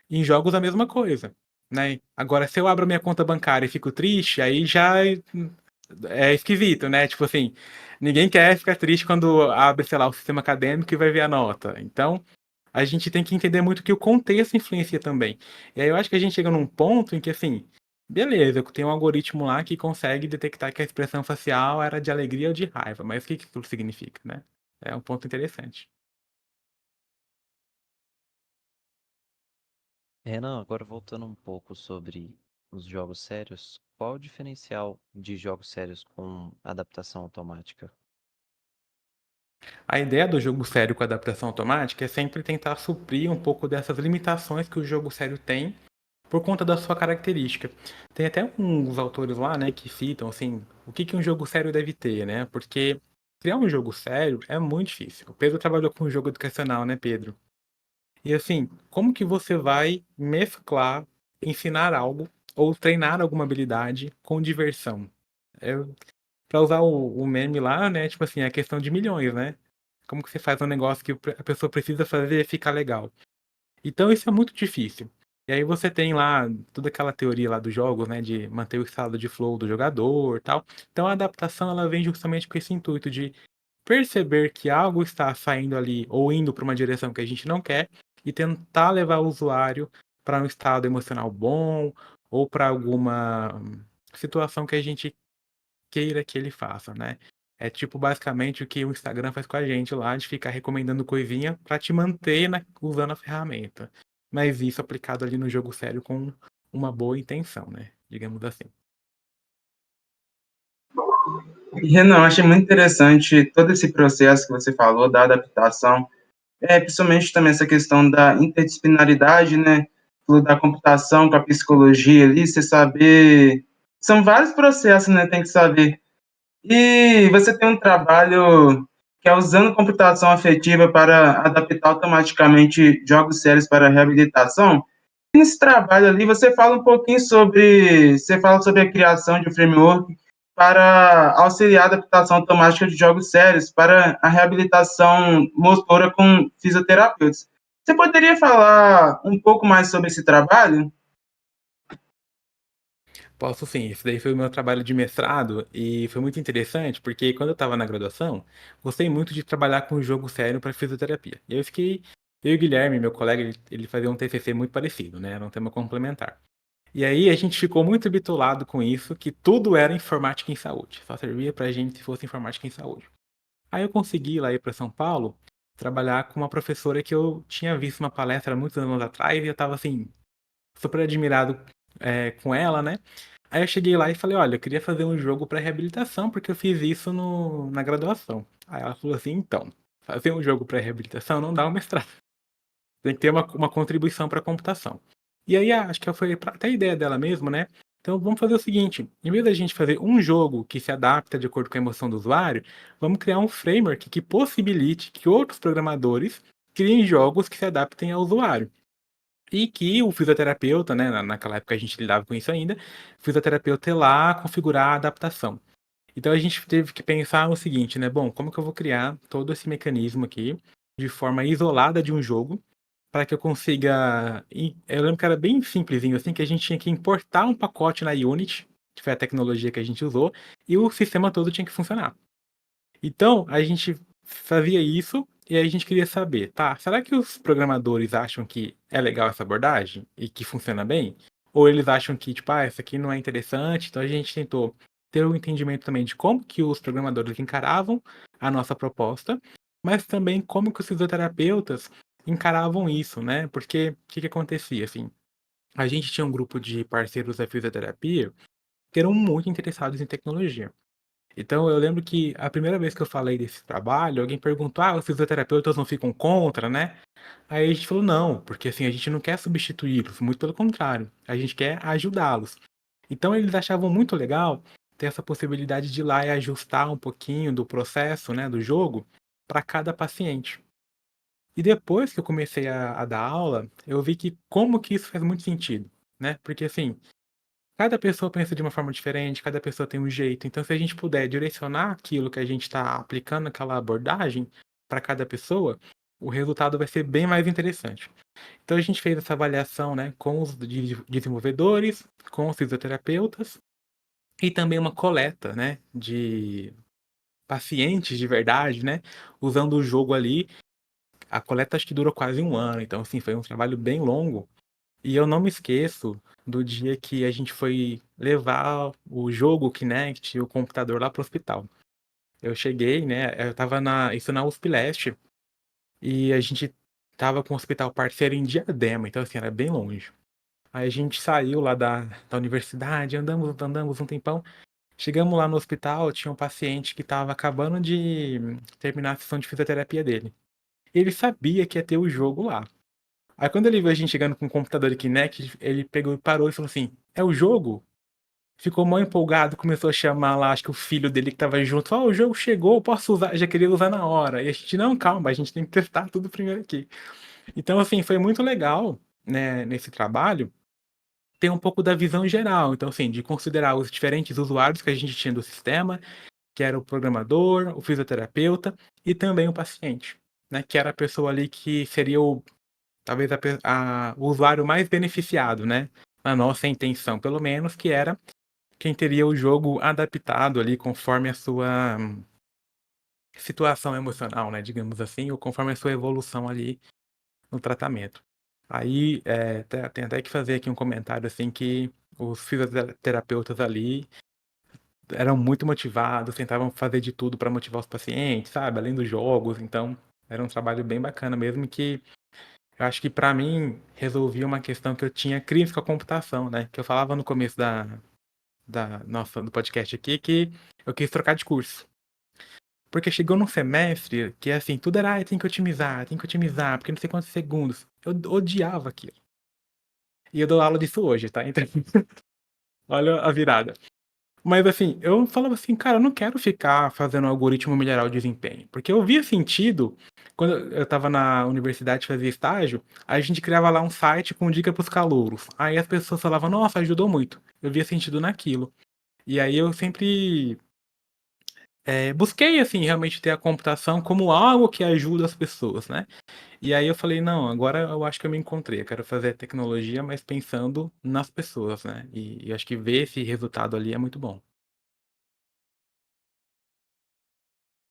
Em jogos a mesma coisa, né? Agora, se eu abro minha conta bancária e fico triste, aí já é esquisito, né? Tipo assim, ninguém quer ficar triste quando abre, sei lá, o sistema acadêmico e vai ver a nota. Então, a gente tem que entender muito que o contexto influencia também. E aí eu acho que a gente chega num ponto em que, assim, beleza, eu tenho um algoritmo lá que consegue detectar que a expressão facial era de alegria ou de raiva, mas o que que aquilo significa, né? É um ponto interessante. Renan, agora voltando um pouco sobre os jogos sérios, qual o diferencial de jogos sérios com adaptação automática? A ideia do jogo sério com adaptação automática é sempre tentar suprir um pouco dessas limitações que o jogo sério tem por conta da sua característica. Tem até uns autores lá, né, que citam assim, o que que um jogo sério deve ter, né? Porque criar um jogo sério é muito difícil. O Pedro trabalhou com um jogo educacional, né, Pedro? E assim, como que você vai mesclar, ensinar algo ou treinar alguma habilidade com diversão? É, para usar o meme lá, né? Tipo assim, é questão de milhões, né? Como que você faz um negócio que a pessoa precisa fazer e ficar legal? Então isso é muito difícil. E aí você tem lá toda aquela teoria lá dos jogos, né, de manter o estado de flow do jogador, tal. Então a adaptação ela vem justamente com esse intuito de perceber que algo está saindo ali ou indo para uma direção que a gente não quer e tentar levar o usuário para um estado emocional bom ou para alguma situação que a gente queira que ele faça, né? É tipo basicamente o que o Instagram faz com a gente lá, de ficar recomendando coisinha para te manter usando a ferramenta. Mas isso aplicado ali no jogo sério com uma boa intenção, né? Digamos assim. E, Renan, eu achei muito interessante todo esse processo que você falou da adaptação, principalmente também essa questão da interdisciplinaridade, né? Falou da computação com a psicologia ali, você saber. São vários processos, né? Tem que saber. E você tem um trabalho que é usando computação afetiva para adaptar automaticamente jogos sérios para reabilitação. E nesse trabalho ali, você fala sobre a criação de um framework para auxiliar a adaptação automática de jogos sérios para a reabilitação motora com fisioterapeutas. Você poderia falar um pouco mais sobre esse trabalho? Posso sim, esse daí foi o meu trabalho de mestrado e foi muito interessante porque quando eu estava na graduação, gostei muito de trabalhar com jogo sério para fisioterapia. E eu e o Guilherme, meu colega, ele fazia um TCC muito parecido, né? Era um tema complementar. E aí a gente ficou muito habituado com isso, que tudo era informática em saúde. Só servia pra gente se fosse informática em saúde. Aí eu consegui lá ir para São Paulo trabalhar com uma professora que eu tinha visto uma palestra há muitos anos atrás e eu tava assim, super admirado com ela, né? Aí eu cheguei lá e falei, olha, eu queria fazer um jogo para reabilitação, porque eu fiz isso na graduação. Aí ela falou assim, então, fazer um jogo para reabilitação não dá um mestrado. Tem que ter uma contribuição para a computação. E aí acho que foi até a ideia dela mesmo, né? Então vamos fazer o seguinte, em vez da gente fazer um jogo que se adapta de acordo com a emoção do usuário, vamos criar um framework que possibilite que outros programadores criem jogos que se adaptem ao usuário. E que o fisioterapeuta, né, naquela época a gente lidava com isso ainda, o fisioterapeuta ia lá configurar a adaptação. Então a gente teve que pensar no seguinte, né? Bom, como que eu vou criar todo esse mecanismo aqui de forma isolada de um jogo para que eu consiga. Eu lembro que era bem simplesinho, assim, que a gente tinha que importar um pacote na Unity, que foi a tecnologia que a gente usou, e o sistema todo tinha que funcionar. Então, a gente fazia isso e aí a gente queria saber, tá? Será que os programadores acham que é legal essa abordagem e que funciona bem? Ou eles acham que, tipo, essa aqui não é interessante? Então a gente tentou ter um entendimento também de como que os programadores encaravam a nossa proposta, mas também como que os fisioterapeutas encaravam isso, né? Porque o que que acontecia, assim? A gente tinha um grupo de parceiros da fisioterapia que eram muito interessados em tecnologia. Então eu lembro que a primeira vez que eu falei desse trabalho, alguém perguntou: "Ah, os fisioterapeutas não ficam contra, né?" Aí a gente falou: "Não, porque assim, a gente não quer substituí-los, muito pelo contrário, a gente quer ajudá-los." Então eles achavam muito legal ter essa possibilidade de ir lá e ajustar um pouquinho do processo, né, do jogo, para cada paciente. E depois que eu comecei a dar aula, eu vi que como que isso faz muito sentido, né? Porque assim, cada pessoa pensa de uma forma diferente, cada pessoa tem um jeito. Então, se a gente puder direcionar aquilo que a gente está aplicando, aquela abordagem, para cada pessoa, o resultado vai ser bem mais interessante. Então, a gente fez essa avaliação, né, com os desenvolvedores, com os fisioterapeutas e também uma coleta, né, de pacientes de verdade, né, usando o jogo ali. A coleta acho que durou quase um ano, então, assim, foi um trabalho bem longo. E eu não me esqueço do dia que a gente foi levar o jogo, o Kinect, o computador lá pro hospital. Eu cheguei, né? Eu tava isso na USP Leste, e a gente tava com o hospital parceiro em Diadema, então assim, era bem longe. Aí a gente saiu lá da universidade, andamos um tempão. Chegamos lá no hospital, tinha um paciente que tava acabando de terminar a sessão de fisioterapia dele. Ele sabia que ia ter o jogo lá. Aí quando ele viu a gente chegando com o computador de Kinect, ele pegou e parou e falou assim: "É o jogo?" Ficou mó empolgado, começou a chamar lá, acho que o filho dele que tava junto, falou: "Ó, o jogo chegou, posso usar?" Já queria usar na hora. E a gente: "Não, calma, a gente tem que testar tudo primeiro aqui." Então, assim, foi muito legal, né, nesse trabalho, ter um pouco da visão geral. Então, assim, de considerar os diferentes usuários que a gente tinha do sistema, que era o programador, o fisioterapeuta e também o paciente, né, que era a pessoa ali que seria talvez o usuário mais beneficiado, né? Na nossa intenção, pelo menos, que era quem teria o jogo adaptado ali conforme a sua situação emocional, né? Digamos assim, ou conforme a sua evolução ali no tratamento. Aí tem até que fazer aqui um comentário assim que os fisioterapeutas ali eram muito motivados, tentavam fazer de tudo para motivar os pacientes, sabe? Além dos jogos, então era um trabalho bem bacana mesmo que eu acho que para mim resolvia uma questão que eu tinha crise com a computação, né? Que eu falava no começo do podcast aqui que eu quis trocar de curso. Porque chegou num semestre que, assim, tudo era, tem que otimizar, porque não sei quantos segundos. Eu odiava aquilo. E eu dou aula disso hoje, tá? Então, olha a virada. Mas, assim, eu falava assim, cara, eu não quero ficar fazendo algoritmo melhorar o desempenho. Porque eu via sentido, quando eu tava na universidade fazia estágio, a gente criava lá um site com dica pros calouros. Aí as pessoas falavam, nossa, ajudou muito. Eu via sentido naquilo. E aí eu sempre busquei, assim, realmente ter a computação como algo que ajuda as pessoas, né? E aí eu falei, não, agora eu acho que eu me encontrei. Eu quero fazer tecnologia, mas pensando nas pessoas, né? E eu acho que ver esse resultado ali é muito bom.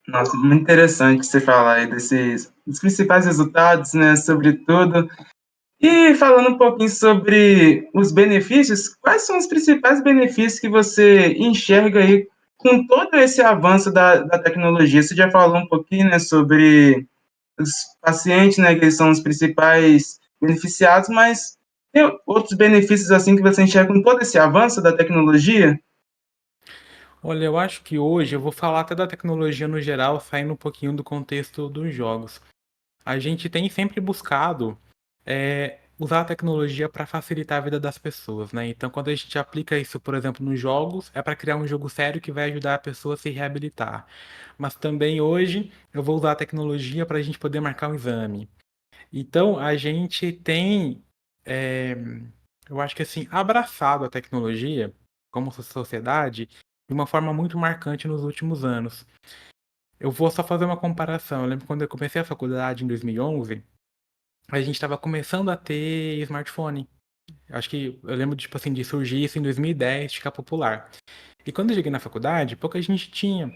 Nossa, muito interessante você falar aí dos principais resultados, né, sobre tudo. E falando um pouquinho sobre os benefícios, quais são os principais benefícios que você enxerga aí com todo esse avanço da tecnologia? Você já falou um pouquinho, né, sobre os pacientes, né, que eles são os principais beneficiados, mas tem outros benefícios assim que você enxerga com todo esse avanço da tecnologia? Olha, eu acho que hoje eu vou falar até da tecnologia no geral, saindo um pouquinho do contexto dos jogos. A gente tem sempre buscado usar a tecnologia para facilitar a vida das pessoas, né? Então, quando a gente aplica isso, por exemplo, nos jogos, é para criar um jogo sério que vai ajudar a pessoa a se reabilitar. Mas também hoje eu vou usar a tecnologia para a gente poder marcar um exame. Então, a gente tem, é, eu acho que assim, abraçado a tecnologia como sociedade de uma forma muito marcante nos últimos anos. Eu vou só fazer uma comparação. Eu lembro quando eu comecei a faculdade em 2011, a gente estava começando a ter smartphone. Acho que eu lembro tipo assim, de surgir isso em 2010, ficar popular. E quando eu cheguei na faculdade, pouca gente tinha.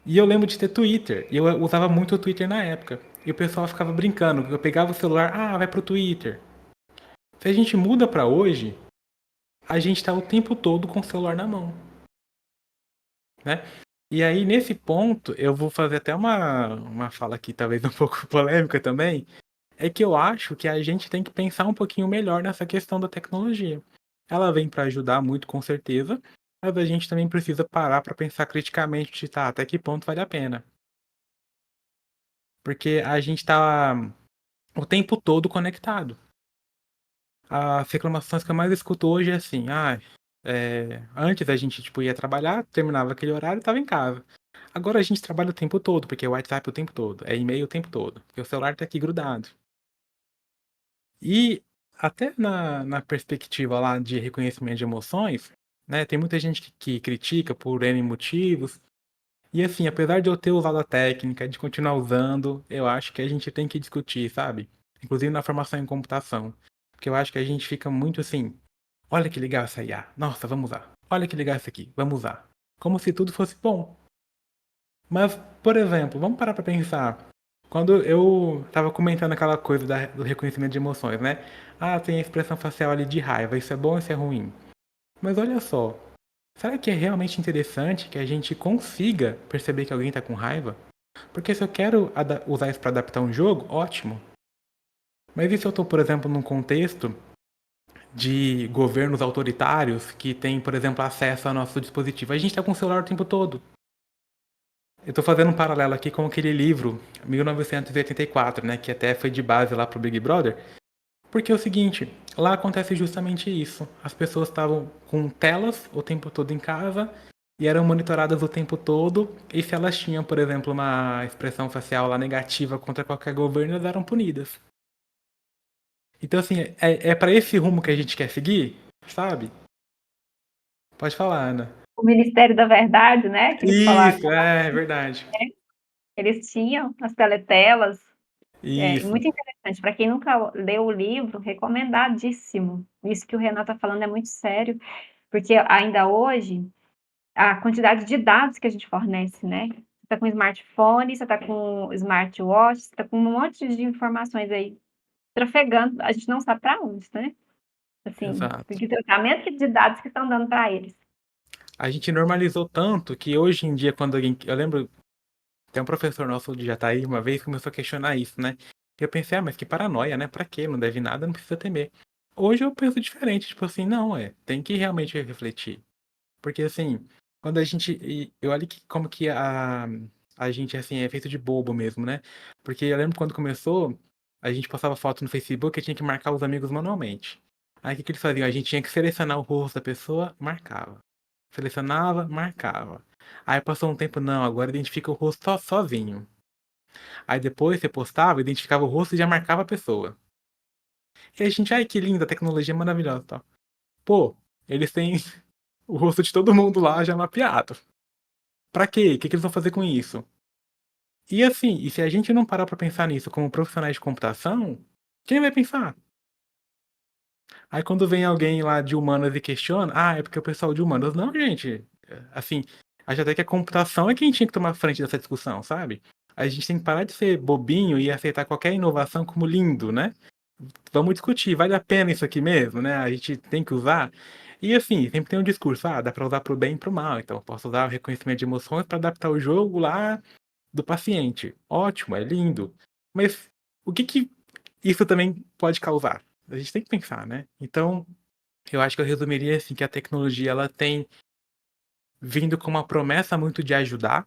E eu lembro de ter Twitter. E eu usava muito o Twitter na época. E o pessoal ficava brincando. Eu pegava o celular, vai pro Twitter. Se a gente muda pra hoje, a gente tá o tempo todo com o celular na mão, né? E aí, nesse ponto, eu vou fazer até uma fala aqui, talvez um pouco polêmica também, é que eu acho que a gente tem que pensar um pouquinho melhor nessa questão da tecnologia. Ela vem para ajudar muito, com certeza, mas a gente também precisa parar para pensar criticamente de tá, até que ponto vale a pena. Porque a gente está o tempo todo conectado. As reclamações que eu mais escuto hoje é assim, antes a gente tipo, ia trabalhar, terminava aquele horário e estava em casa. Agora a gente trabalha o tempo todo, porque é WhatsApp o tempo todo, é e-mail o tempo todo, porque o celular está aqui grudado. E até na perspectiva lá de reconhecimento de emoções, né, tem muita gente que critica por N motivos. E assim, apesar de eu ter usado a técnica, de continuar usando, eu acho que a gente tem que discutir, sabe? Inclusive na formação em computação. Porque eu acho que a gente fica muito assim, olha que legal essa IA, nossa, vamos usar. Olha que legal isso aqui, vamos usar. Como se tudo fosse bom. Mas, por exemplo, vamos parar pra pensar. Quando eu tava comentando aquela coisa do reconhecimento de emoções, né? Tem a expressão facial ali de raiva, isso é bom ou isso é ruim? Mas olha só, será que é realmente interessante que a gente consiga perceber que alguém tá com raiva? Porque se eu quero usar isso para adaptar um jogo, ótimo. Mas e se eu tô, por exemplo, num contexto de governos autoritários que têm, por exemplo, acesso ao nosso dispositivo? A gente tá com o celular o tempo todo. Eu tô fazendo um paralelo aqui com aquele livro, 1984, né, que até foi de base lá pro Big Brother, porque é o seguinte, lá acontece justamente isso. As pessoas estavam com telas o tempo todo em casa e eram monitoradas o tempo todo, e se elas tinham, por exemplo, uma expressão facial lá negativa contra qualquer governo, elas eram punidas. Então, assim, é para esse rumo que a gente quer seguir, sabe? Pode falar, Ana. O Ministério da Verdade, né, que eles falaram, Isso, é verdade. eles tinham as teletelas, Isso, muito interessante. Para quem nunca leu o livro, recomendadíssimo. Isso que o Renan está falando é muito sério, porque ainda hoje, a quantidade de dados que a gente fornece, né? Você está com smartphone, você está com smartwatch, você está com um monte de informações aí trafegando, a gente não sabe para onde, né? Assim, exato. que tratamento de dados que estão dando para eles. A gente normalizou tanto que hoje em dia, quando alguém. Eu lembro, tem um professor nosso de Jataí, uma vez começou a questionar isso, né? E eu pensei, mas que paranoia, né? Pra quê? Não deve nada, não precisa temer. Hoje eu penso diferente, tipo assim, não, tem que realmente refletir. Porque, assim, quando a gente. Eu olho como que a gente, assim, é feito de bobo mesmo, né? Porque eu lembro quando começou, a gente postava foto no Facebook e tinha que marcar os amigos manualmente. Aí o que eles faziam? A gente tinha que selecionar o rosto da pessoa, marcava. Selecionava, marcava. Aí passou um tempo, não, agora identifica o rosto sozinho. Aí depois você postava, identificava o rosto e já marcava a pessoa. E a gente, ai que linda, a tecnologia é maravilhosa, tal. Pô, eles têm o rosto de todo mundo lá já mapeado. Pra quê? O que eles vão fazer com isso? E assim, e se a gente não parar pra pensar nisso como profissionais de computação, quem vai pensar? Aí quando vem alguém lá de humanas e questiona, é porque o pessoal de humanas. Não, gente. Assim, acho até que a computação é quem tinha que tomar frente dessa discussão, sabe? A gente tem que parar de ser bobinho e aceitar qualquer inovação como lindo, né? Vamos discutir, vale a pena isso aqui mesmo, né? A gente tem que usar. E assim, sempre tem um discurso, dá pra usar pro bem e pro mal. Então, eu posso usar o reconhecimento de emoções pra adaptar o jogo lá do paciente. Ótimo, é lindo. Mas o que isso também pode causar? A gente tem que pensar, né? Então, eu acho que eu resumiria assim que a tecnologia ela tem vindo com uma promessa muito de ajudar,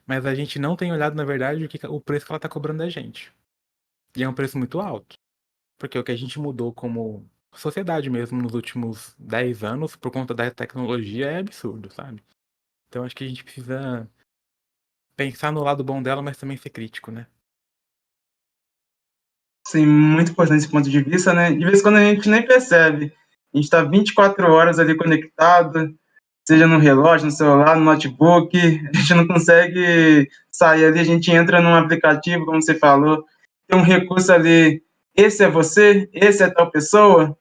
mas a gente não tem olhado, na verdade, o preço que ela está cobrando da gente. E é um preço muito alto. Porque o que a gente mudou como sociedade mesmo nos últimos 10 anos por conta da tecnologia é absurdo, sabe? Então acho que a gente precisa pensar no lado bom dela, mas também ser crítico, né? Sim, muito importante esse ponto de vista, né? De vez em quando a gente nem percebe. A gente está 24 horas ali conectado, seja no relógio, no celular, no notebook, a gente não consegue sair ali, a gente entra num aplicativo, como você falou, tem um recurso ali, esse é você, esse é tal pessoa,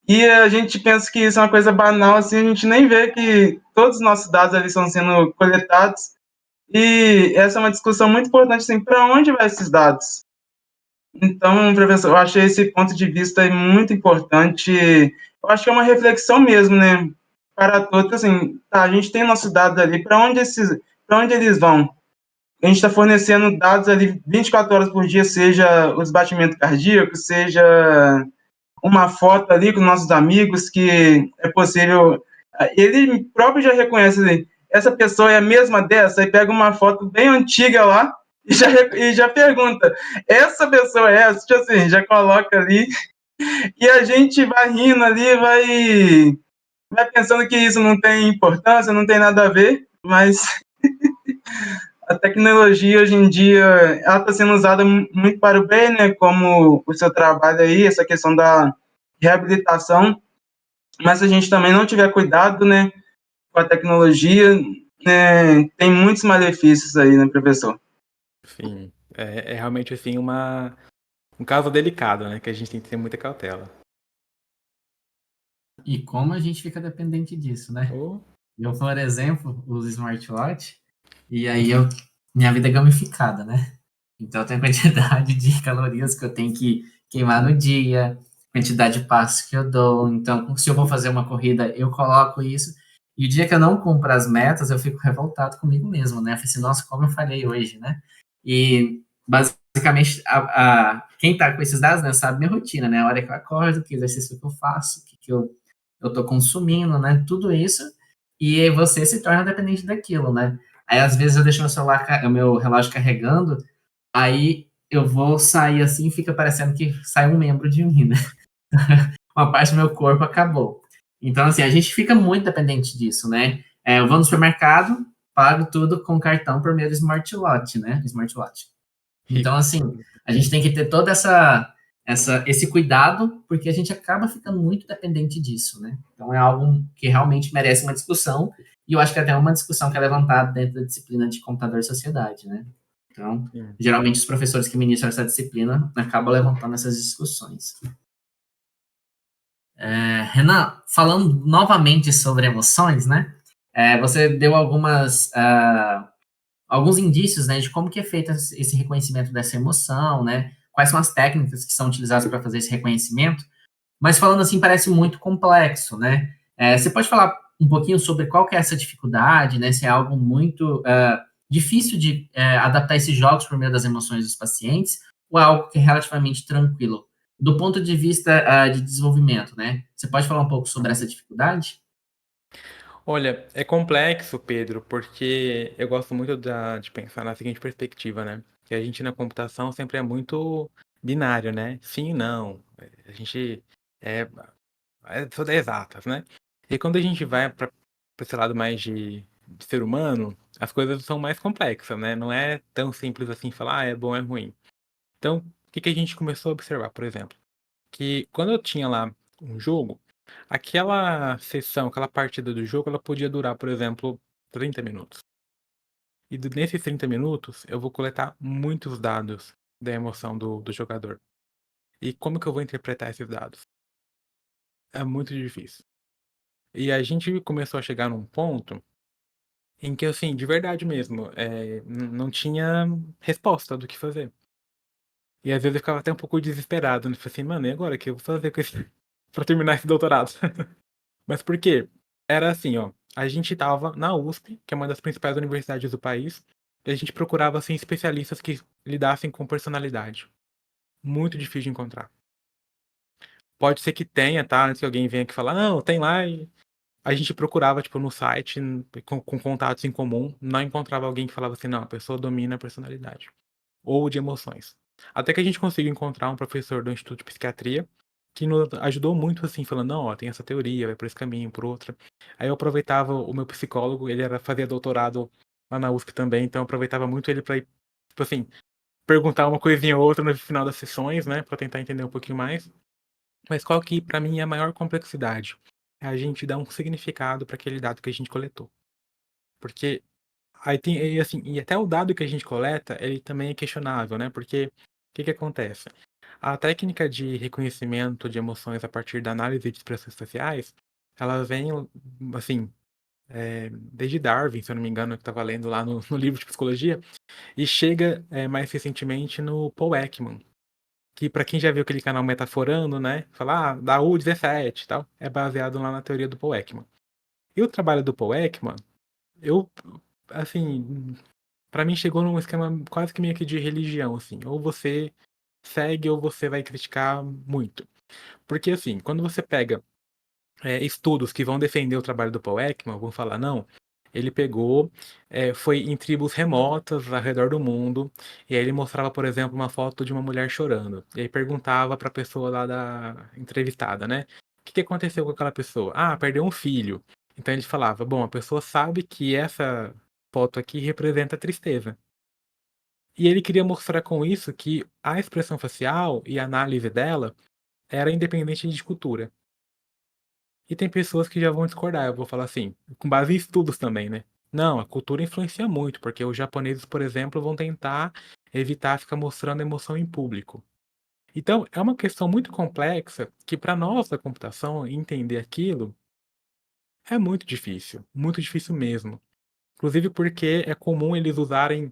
e a gente pensa que isso é uma coisa banal, assim, a gente nem vê que todos os nossos dados ali estão sendo coletados, e essa é uma discussão muito importante, assim, para onde vai esses dados? Então, professor, eu achei esse ponto de vista aí muito importante. Eu acho que é uma reflexão mesmo, né? Para todos, assim, tá, a gente tem nossos dados ali, para onde eles vão? A gente está fornecendo dados ali 24 horas por dia, seja os batimentos cardíacos, seja uma foto ali com nossos amigos, que é possível. Ele próprio já reconhece ali, essa pessoa é a mesma dessa, aí pega uma foto bem antiga lá e já pergunta, essa pessoa é essa? Tipo assim, já coloca ali, e a gente vai rindo ali, vai pensando que isso não tem importância, não tem nada a ver, mas a tecnologia hoje em dia ela está sendo usada muito para o bem, né? Como o seu trabalho aí, essa questão da reabilitação. Mas se a gente também não tiver cuidado, né, com a tecnologia, né, tem muitos malefícios aí, né, professor? Sim, é realmente assim um caso delicado, né? Que a gente tem que ter muita cautela. E como a gente fica dependente disso, né? Oh, Eu, por exemplo, uso smartwatch e aí minha vida é gamificada, né? Então, eu tenho quantidade de calorias que eu tenho que queimar no dia, quantidade de passos que eu dou. Então, se eu vou fazer uma corrida, eu coloco isso. E o dia que eu não cumpro as metas, eu fico revoltado comigo mesmo, né? Eu falei assim, nossa, como eu falhei hoje, né? E, basicamente, quem tá com esses dados, né, sabe minha rotina, né? A hora que eu acordo, que exercício que eu faço, que eu tô consumindo, né? Tudo isso. E aí você se torna dependente daquilo, né? Aí, às vezes, eu deixo meu celular, o meu relógio carregando. Aí eu vou sair assim e fica parecendo que sai um membro de mim, né? Uma parte do meu corpo acabou. Então, assim, a gente fica muito dependente disso, né? Eu vou no supermercado, pago tudo com cartão por meio do smartwatch, né? Smartwatch. Então, rico. assim, a gente tem que ter todo esse cuidado, porque a gente acaba ficando muito dependente disso, né? Então, é algo que realmente merece uma discussão, e eu acho que até uma discussão que é levantada dentro da disciplina de computador e sociedade, né? Então, Sim. geralmente os professores que ministram essa disciplina acabam levantando essas discussões. Renan, falando novamente sobre emoções, né? Você deu alguns indícios, né, de como que é feito esse reconhecimento dessa emoção, né? Quais são as técnicas que são utilizadas para fazer esse reconhecimento? Mas falando assim, parece muito complexo, né? Você pode falar um pouquinho sobre qual que é essa dificuldade, né? Se é algo muito difícil de adaptar esses jogos por meio das emoções dos pacientes, ou é algo que é relativamente tranquilo? Do ponto de vista de desenvolvimento, né? Você pode falar um pouco sobre essa dificuldade? Olha, é complexo, Pedro, porque eu gosto muito de pensar na seguinte perspectiva, né? Que a gente na computação sempre é muito binário, né? Sim e não. A gente é, só das exatas, né? E quando a gente vai para esse lado mais de ser humano, as coisas são mais complexas, né? Não é tão simples assim falar, é bom, é ruim. Então, o que que a gente começou a observar, por exemplo? Que quando eu tinha lá um jogo, aquela sessão, aquela partida do jogo, ela podia durar, por exemplo, 30 minutos. E nesses 30 minutos, eu vou coletar muitos dados da emoção do jogador. E como que eu vou interpretar esses dados? É muito difícil. E a gente começou a chegar num ponto em que, assim, de verdade mesmo, não tinha resposta do que fazer. E às vezes eu ficava até um pouco desesperado, né? Falei assim, mano, e agora o que eu vou fazer com esse... pra terminar esse doutorado? Mas por quê? Era assim, ó. A gente tava na USP, que é uma das principais universidades do país, e a gente procurava, assim, especialistas que lidassem com personalidade. Muito difícil de encontrar. Pode ser que tenha, tá? Antes que alguém venha aqui falar, não, tem lá. E a gente procurava, tipo, no site, com contatos em comum, não encontrava alguém que falava assim, não, a pessoa domina a personalidade. Ou de emoções. Até que a gente conseguiu encontrar um professor do Instituto de Psiquiatria que nos ajudou muito assim, falando, não, ó, tem essa teoria, vai por esse caminho, por outra. Aí eu aproveitava o meu psicólogo, ele fazia doutorado lá na USP também, então eu aproveitava muito ele para, tipo assim, perguntar uma coisinha ou outra no final das sessões, né, para tentar entender um pouquinho mais. Mas qual que para mim é a maior complexidade? É a gente dar um significado para aquele dado que a gente coletou. Porque aí tem, e assim, e até o dado que a gente coleta, ele também é questionável, né? Porque o que que acontece? A técnica de reconhecimento de emoções a partir da análise de expressões faciais, ela vem, assim, desde Darwin, se eu não me engano, que estava lendo lá no livro de psicologia, e chega mais recentemente no Paul Ekman, que para quem já viu aquele canal Metaforando, né? Falar da U17 e tal, é baseado lá na teoria do Paul Ekman. E o trabalho do Paul Ekman, eu, assim, pra mim chegou num esquema quase que meio que de religião, assim. Ou você segue ou você vai criticar muito. Porque, assim, quando você pega estudos que vão defender o trabalho do Paul Ekman, vão falar, não, ele pegou, foi em tribos remotas ao redor do mundo, e aí ele mostrava, por exemplo, uma foto de uma mulher chorando. E aí perguntava pra pessoa lá da entrevistada, né? O que que aconteceu com aquela pessoa? Ah, perdeu um filho. Então ele falava, bom, a pessoa sabe que essa foto aqui representa tristeza. E ele queria mostrar com isso que a expressão facial e a análise dela era independente de cultura. E tem pessoas que já vão discordar, eu vou falar assim, com base em estudos também, né? Não, a cultura influencia muito, porque os japoneses, por exemplo, vão tentar evitar ficar mostrando emoção em público. Então, é uma questão muito complexa que para nós da computação entender aquilo é muito difícil mesmo. Inclusive porque é comum eles usarem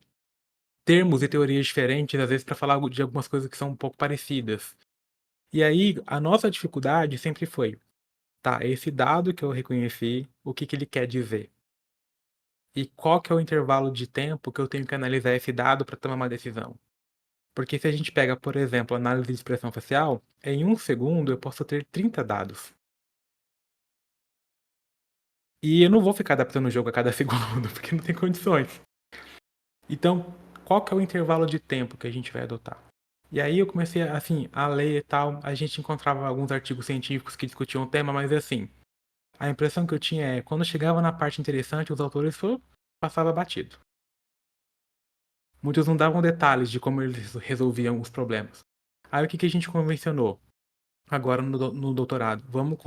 termos e teorias diferentes, às vezes, para falar de algumas coisas que são um pouco parecidas. E aí, a nossa dificuldade sempre foi, tá, esse dado que eu reconheci, o que que ele quer dizer? E qual que é o intervalo de tempo que eu tenho que analisar esse dado para tomar uma decisão? Porque se a gente pega, por exemplo, a análise de expressão facial, em um segundo eu posso ter 30 dados. E eu não vou ficar adaptando o jogo a cada segundo, porque não tem condições. Então, qual que é o intervalo de tempo que a gente vai adotar? E aí eu comecei, assim, a ler e tal. A gente encontrava alguns artigos científicos que discutiam o tema, mas assim, a impressão que eu tinha é, quando chegava na parte interessante, os autores passava batido. Muitos não davam detalhes de como eles resolviam os problemas. Aí o que que a gente convencionou? Agora no doutorado, vamos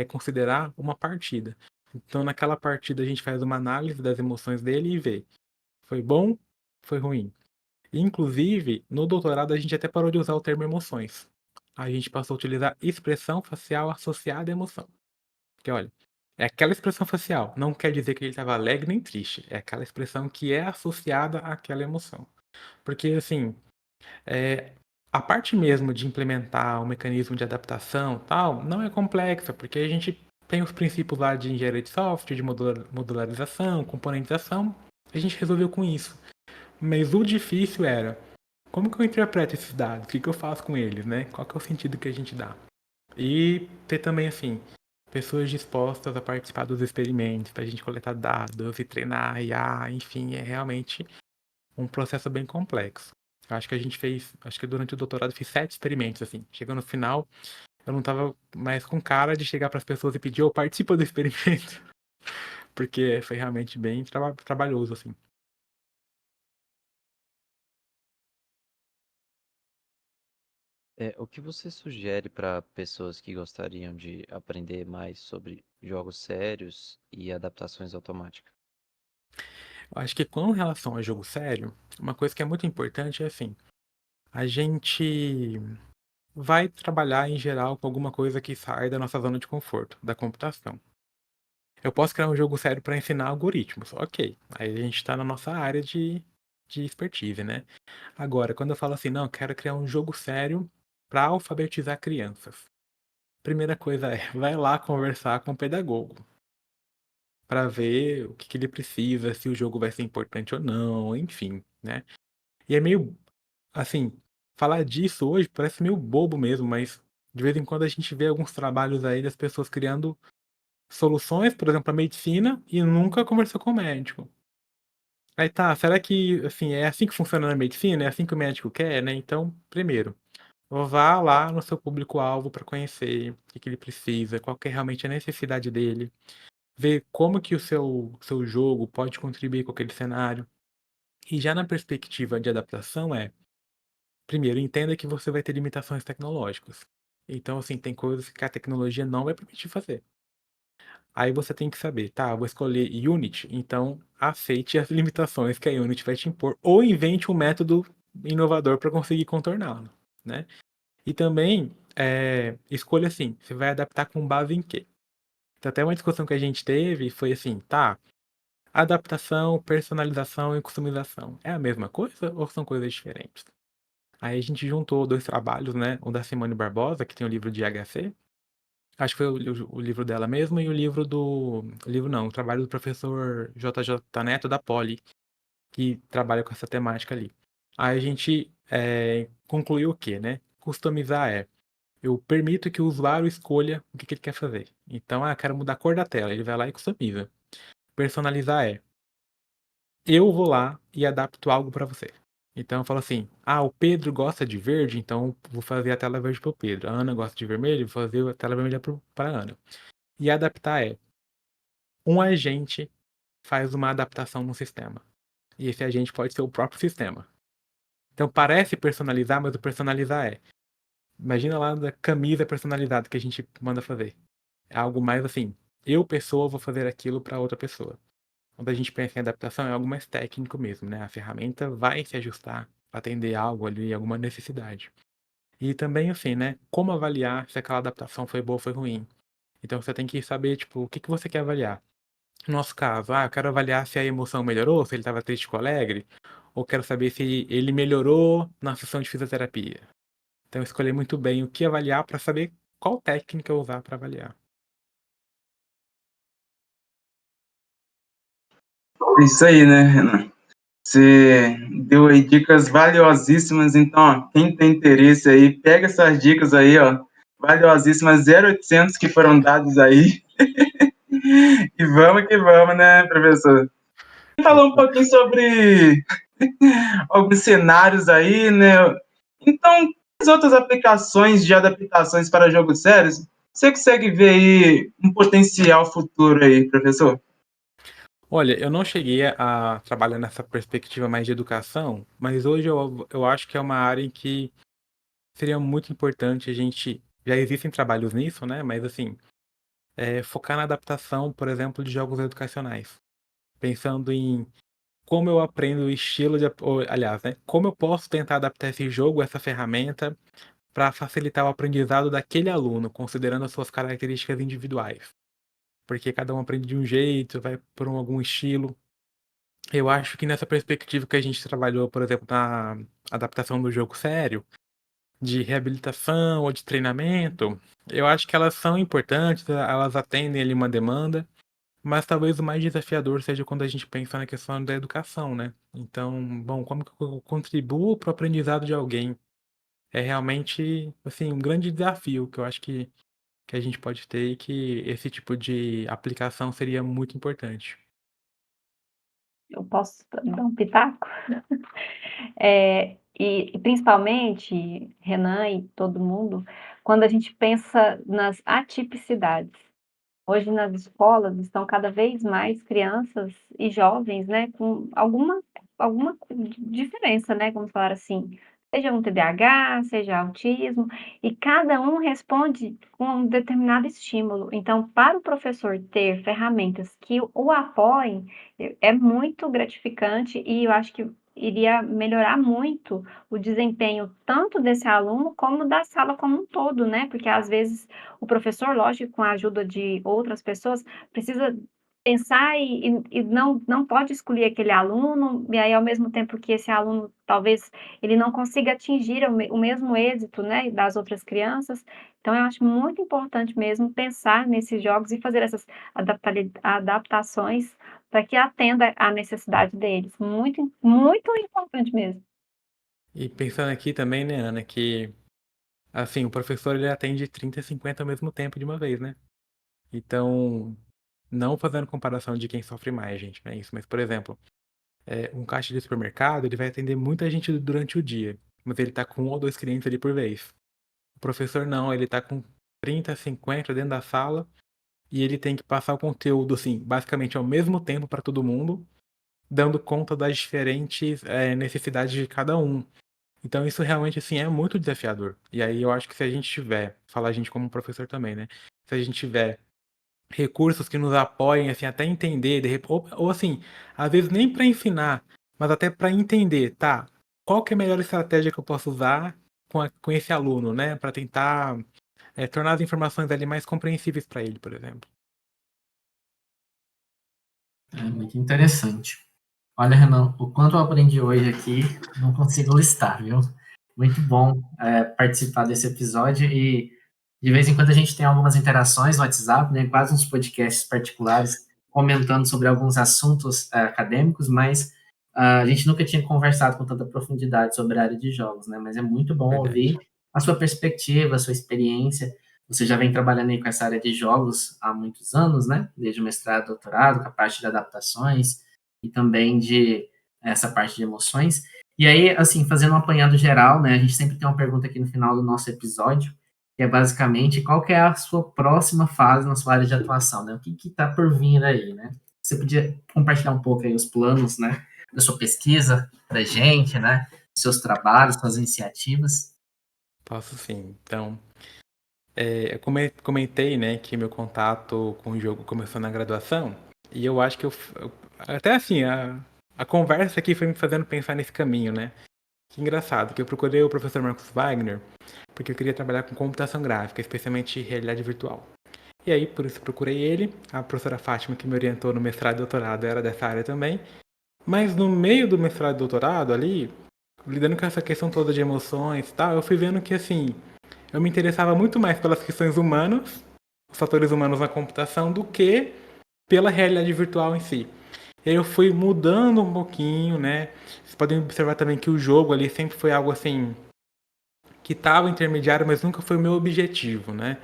considerar uma partida. Então naquela partida a gente faz uma análise das emoções dele e vê. Foi bom? Foi ruim? Inclusive, no doutorado a gente até parou de usar o termo emoções. A gente passou a utilizar expressão facial associada à emoção. Porque, olha, é aquela expressão facial. Não quer dizer que ele estava alegre nem triste. É aquela expressão que é associada àquela emoção. Porque, assim, é, a parte mesmo de implementar um mecanismo de adaptação tal, não é complexa, porque a gente tem os princípios lá de engenharia de software, de modularização, componentização. A gente resolveu com isso. Mas o difícil era, como que eu interpreto esses dados? O que que eu faço com eles, né? Qual que é o sentido que a gente dá? E ter também, assim, pessoas dispostas a participar dos experimentos, para a gente coletar dados e treinar a IA, enfim, é realmente um processo bem complexo. Eu acho que a gente fez, acho que durante o doutorado eu fiz 7 experimentos, assim. Chegando no final, eu não tava mais com cara de chegar para as pessoas e pedir, participa do experimento, porque foi realmente bem trabalhoso, assim. O que você sugere para pessoas que gostariam de aprender mais sobre jogos sérios e adaptações automáticas? Eu acho que com relação a jogo sério, uma coisa que é muito importante é assim, a gente vai trabalhar em geral com alguma coisa que sai da nossa zona de conforto, da computação. Eu posso criar um jogo sério para ensinar algoritmos, ok. Aí a gente está na nossa área de expertise, né? Agora, quando eu falo assim, não, eu quero criar um jogo sério para alfabetizar crianças. Primeira coisa é, vai lá conversar com o pedagogo para ver o que ele precisa, se o jogo vai ser importante ou não, enfim, né? E é meio, assim, falar disso hoje parece meio bobo mesmo, mas de vez em quando a gente vê alguns trabalhos aí das pessoas criando soluções, por exemplo, para medicina e nunca conversou com o médico. Aí tá, será que, assim, é assim que funciona na medicina? É assim que o médico quer, né? Então, primeiro, vá lá no seu público-alvo para conhecer o que ele precisa, qual que é realmente a necessidade dele, ver como que o seu jogo pode contribuir com aquele cenário. E já na perspectiva de adaptação primeiro, entenda que você vai ter limitações tecnológicas. Então, assim, tem coisas que a tecnologia não vai permitir fazer. Aí você tem que saber, tá, eu vou escolher Unity, então aceite as limitações que a Unity vai te impor, ou invente um método inovador para conseguir contorná-lo, né? E também, escolha assim, você vai adaptar com base em quê? Então, até uma discussão que a gente teve foi assim, tá, adaptação, personalização e customização, é a mesma coisa ou são coisas diferentes? Aí a gente juntou 2 trabalhos, né, o da Simone Barbosa, que tem o livro de HC, acho que foi o livro dela mesmo, e o livro o livro não, o trabalho do professor JJ Neto da Poli, que trabalha com essa temática ali. Aí a gente concluiu o quê, né? Customizar eu permito que o usuário escolha o que ele quer fazer. Então, quero mudar a cor da tela, ele vai lá e customiza. Personalizar eu vou lá e adapto algo para você. Então eu falo assim: o Pedro gosta de verde, então vou fazer a tela verde para o Pedro. A Ana gosta de vermelho, vou fazer a tela vermelha para a Ana. E adaptar um agente faz uma adaptação no sistema. E esse agente pode ser o próprio sistema. Então parece personalizar, mas o personalizar imagina lá da camisa personalizada que a gente manda fazer. É algo mais assim, eu, pessoa, vou fazer aquilo para outra pessoa. Quando a gente pensa em adaptação, é algo mais técnico mesmo, né? A ferramenta vai se ajustar para atender algo ali, alguma necessidade. E também, assim, né? Como avaliar se aquela adaptação foi boa ou foi ruim? Então você tem que saber, tipo, o que que você quer avaliar. No nosso caso, eu quero avaliar se a emoção melhorou, se ele estava triste ou alegre, ou quero saber se ele melhorou na sessão de fisioterapia. Então, escolher muito bem o que avaliar para saber qual técnica usar para avaliar. É isso aí, né, Renan? Você deu aí dicas valiosíssimas, então, ó, quem tem interesse aí, pega essas dicas aí, ó, valiosíssimas, 0800 que foram dadas aí, e vamos que vamos, né, professor? Falou um pouquinho sobre alguns cenários aí, né, então, as outras aplicações de adaptações para jogos sérios, você consegue ver aí um potencial futuro aí, professor? Olha, eu não cheguei a trabalhar nessa perspectiva mais de educação, mas hoje eu acho que é uma área em que seria muito importante a gente. Já existem trabalhos nisso, né? Mas assim, focar na adaptação, por exemplo, de jogos educacionais. Pensando em como eu aprendo o estilo de. Aliás, né? Como eu posso tentar adaptar esse jogo, essa ferramenta, para facilitar o aprendizado daquele aluno, considerando as suas características individuais. Porque cada um aprende de um jeito, vai por algum estilo. Eu acho que nessa perspectiva que a gente trabalhou, por exemplo, na adaptação do jogo sério, de reabilitação ou de treinamento, eu acho que elas são importantes, elas atendem ali uma demanda, mas talvez o mais desafiador seja quando a gente pensa na questão da educação, né? Então, bom, como que eu contribuo para o aprendizado de alguém? É realmente, assim, um grande desafio que eu acho que que a gente pode ter e que esse tipo de aplicação seria muito importante. Eu posso dar um pitaco? E principalmente, Renan e todo mundo, quando a gente pensa nas atipicidades. Hoje nas escolas estão cada vez mais crianças e jovens, né, com alguma diferença, né, vamos falar assim, seja um TDAH, seja autismo, e cada um responde com um determinado estímulo. Então, para o professor ter ferramentas que o apoiem, é muito gratificante e eu acho que iria melhorar muito o desempenho tanto desse aluno como da sala como um todo, né, porque às vezes o professor, lógico, com a ajuda de outras pessoas, precisa pensar e não pode excluir aquele aluno, e aí ao mesmo tempo que esse aluno talvez ele não consiga atingir o mesmo êxito, né, das outras crianças. Então eu acho muito importante mesmo pensar nesses jogos e fazer essas adaptações para que atenda à necessidade deles. Muito, muito importante mesmo. E pensando aqui também, né, Ana, que assim, o professor ele atende 30 e 50 ao mesmo tempo de uma vez, né? Então, não fazendo comparação de quem sofre mais, gente, não é isso. Mas, por exemplo, um caixa de supermercado, ele vai atender muita gente durante o dia, mas ele tá com um ou dois clientes ali por vez. O professor não, ele tá com 30, 50 dentro da sala e ele tem que passar o conteúdo, assim, basicamente ao mesmo tempo para todo mundo, dando conta das diferentes necessidades de cada um. Então isso realmente, assim, é muito desafiador. E aí eu acho que se a gente tiver, falar a gente como professor também, né? Se a gente tiver recursos que nos apoiem, assim, até entender, ou assim, às vezes nem para ensinar, mas até para entender, tá? Qual que é a melhor estratégia que eu posso usar com esse aluno, né? Para tentar tornar as informações ali mais compreensíveis para ele, por exemplo. É muito interessante. Olha, Renan, o quanto eu aprendi hoje aqui, não consigo listar, viu? Muito bom participar desse episódio e de vez em quando a gente tem algumas interações no WhatsApp, né? Quase uns podcasts particulares comentando sobre alguns assuntos acadêmicos, mas a gente nunca tinha conversado com tanta profundidade sobre a área de jogos, né? Mas é muito bom ouvir Verdade. a sua perspectiva, a sua experiência. Você já vem trabalhando aí com essa área de jogos há muitos anos, né? Desde o mestrado, doutorado, com a parte de adaptações e também de essa parte de emoções. E aí, assim, fazendo um apanhado geral, né? A gente sempre tem uma pergunta aqui no final do nosso episódio, que é basicamente qual que é a sua próxima fase na sua área de atuação, né? O que está por vir aí, né? Você podia compartilhar um pouco aí os planos, né? Da sua pesquisa pra gente, né? Seus trabalhos, suas iniciativas. Posso sim. Então, eu comentei, né, que meu contato com o jogo começou na graduação, e eu acho que até assim, a conversa aqui foi me fazendo pensar nesse caminho, né? Que engraçado, que eu procurei o professor Marcos Wagner porque eu queria trabalhar com computação gráfica, especialmente realidade virtual. E aí, por isso, procurei ele. A professora Fátima, que me orientou no mestrado e doutorado, era dessa área também. Mas no meio do mestrado e doutorado, ali, lidando com essa questão toda de emoções e tal, eu fui vendo que, assim, eu me interessava muito mais pelas questões humanas, os fatores humanos na computação, do que pela realidade virtual em si. E aí eu fui mudando um pouquinho, né? Vocês podem observar também que o jogo ali sempre foi algo assim que estava intermediário, mas nunca foi o meu objetivo, né?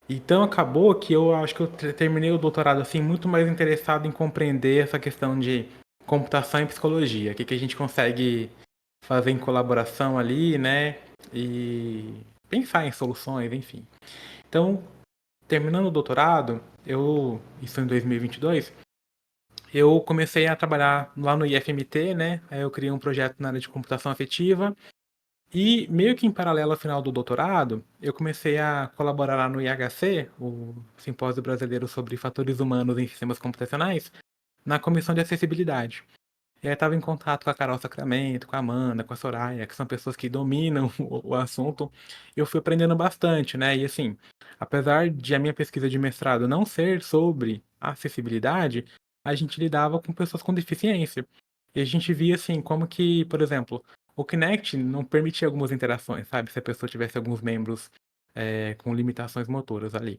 Então acabou que eu acho que eu terminei o doutorado assim muito mais interessado em compreender essa questão de computação e psicologia, o que a gente consegue fazer em colaboração ali, né? E pensar em soluções, enfim. Então, terminando o doutorado, isso em 2022, eu comecei a trabalhar lá no IFMT, né? Aí eu criei um projeto na área de computação afetiva. E meio que em paralelo ao final do doutorado, eu comecei a colaborar lá no IHC, o Simpósio Brasileiro sobre Fatores Humanos em Sistemas Computacionais, na comissão de acessibilidade. E aí estava em contato com a Carol Sacramento, com a Amanda, com a Soraya, que são pessoas que dominam o assunto. Eu fui aprendendo bastante, né? E assim, apesar de a minha pesquisa de mestrado não ser sobre acessibilidade, a gente lidava com pessoas com deficiência. E a gente via assim, como que, por exemplo, o Kinect não permitia algumas interações, sabe? Se a pessoa tivesse alguns membros com limitações motoras ali.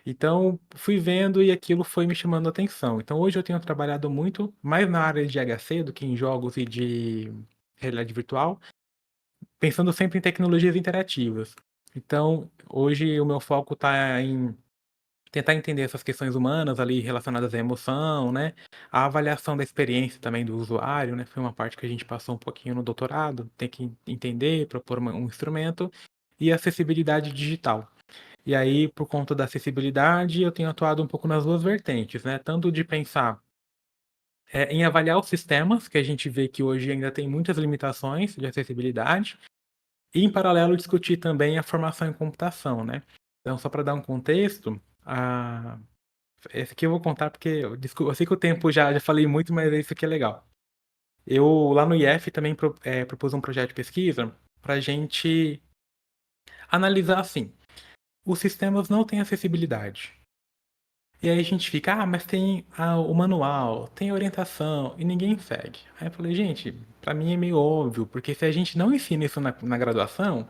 Então, fui vendo e aquilo foi me chamando a atenção. Então, hoje eu tenho trabalhado muito mais na área de HC do que em jogos e de realidade virtual, pensando sempre em tecnologias interativas. Então, hoje o meu foco está em tentar entender essas questões humanas ali relacionadas à emoção, né? A avaliação da experiência também do usuário, né? Foi uma parte que a gente passou um pouquinho no doutorado, tem que entender, propor um instrumento, e acessibilidade digital. E aí, por conta da acessibilidade, eu tenho atuado um pouco nas duas vertentes, né? Tanto de pensar em avaliar os sistemas, que a gente vê que hoje ainda tem muitas limitações de acessibilidade, e em paralelo discutir também a formação em computação, né? Então, só para dar um contexto, esse aqui eu vou contar porque eu sei que o tempo já falei muito, mas isso aqui é legal. Eu lá no IF também propus um projeto de pesquisa para a gente analisar assim, os sistemas não têm acessibilidade. E aí a gente fica, mas tem o manual, tem a orientação, e ninguém segue. Aí eu falei, gente, pra mim é meio óbvio, porque se a gente não ensina isso na graduação,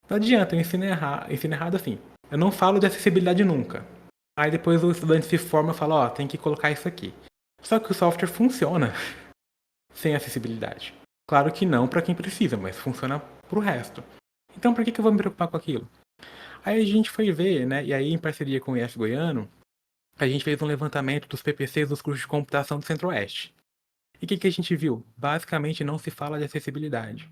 não adianta, eu ensino errado assim. Eu não falo de acessibilidade nunca. Aí depois o estudante se forma e fala, ó, tem que colocar isso aqui. Só que o software funciona sem acessibilidade. Claro que não para quem precisa, mas funciona pro resto. Então por que eu vou me preocupar com aquilo? Aí a gente foi ver, né, e aí em parceria com o IF Goiano, a gente fez um levantamento dos PPCs dos cursos de computação do Centro-Oeste. E o que a gente viu? Basicamente não se fala de acessibilidade.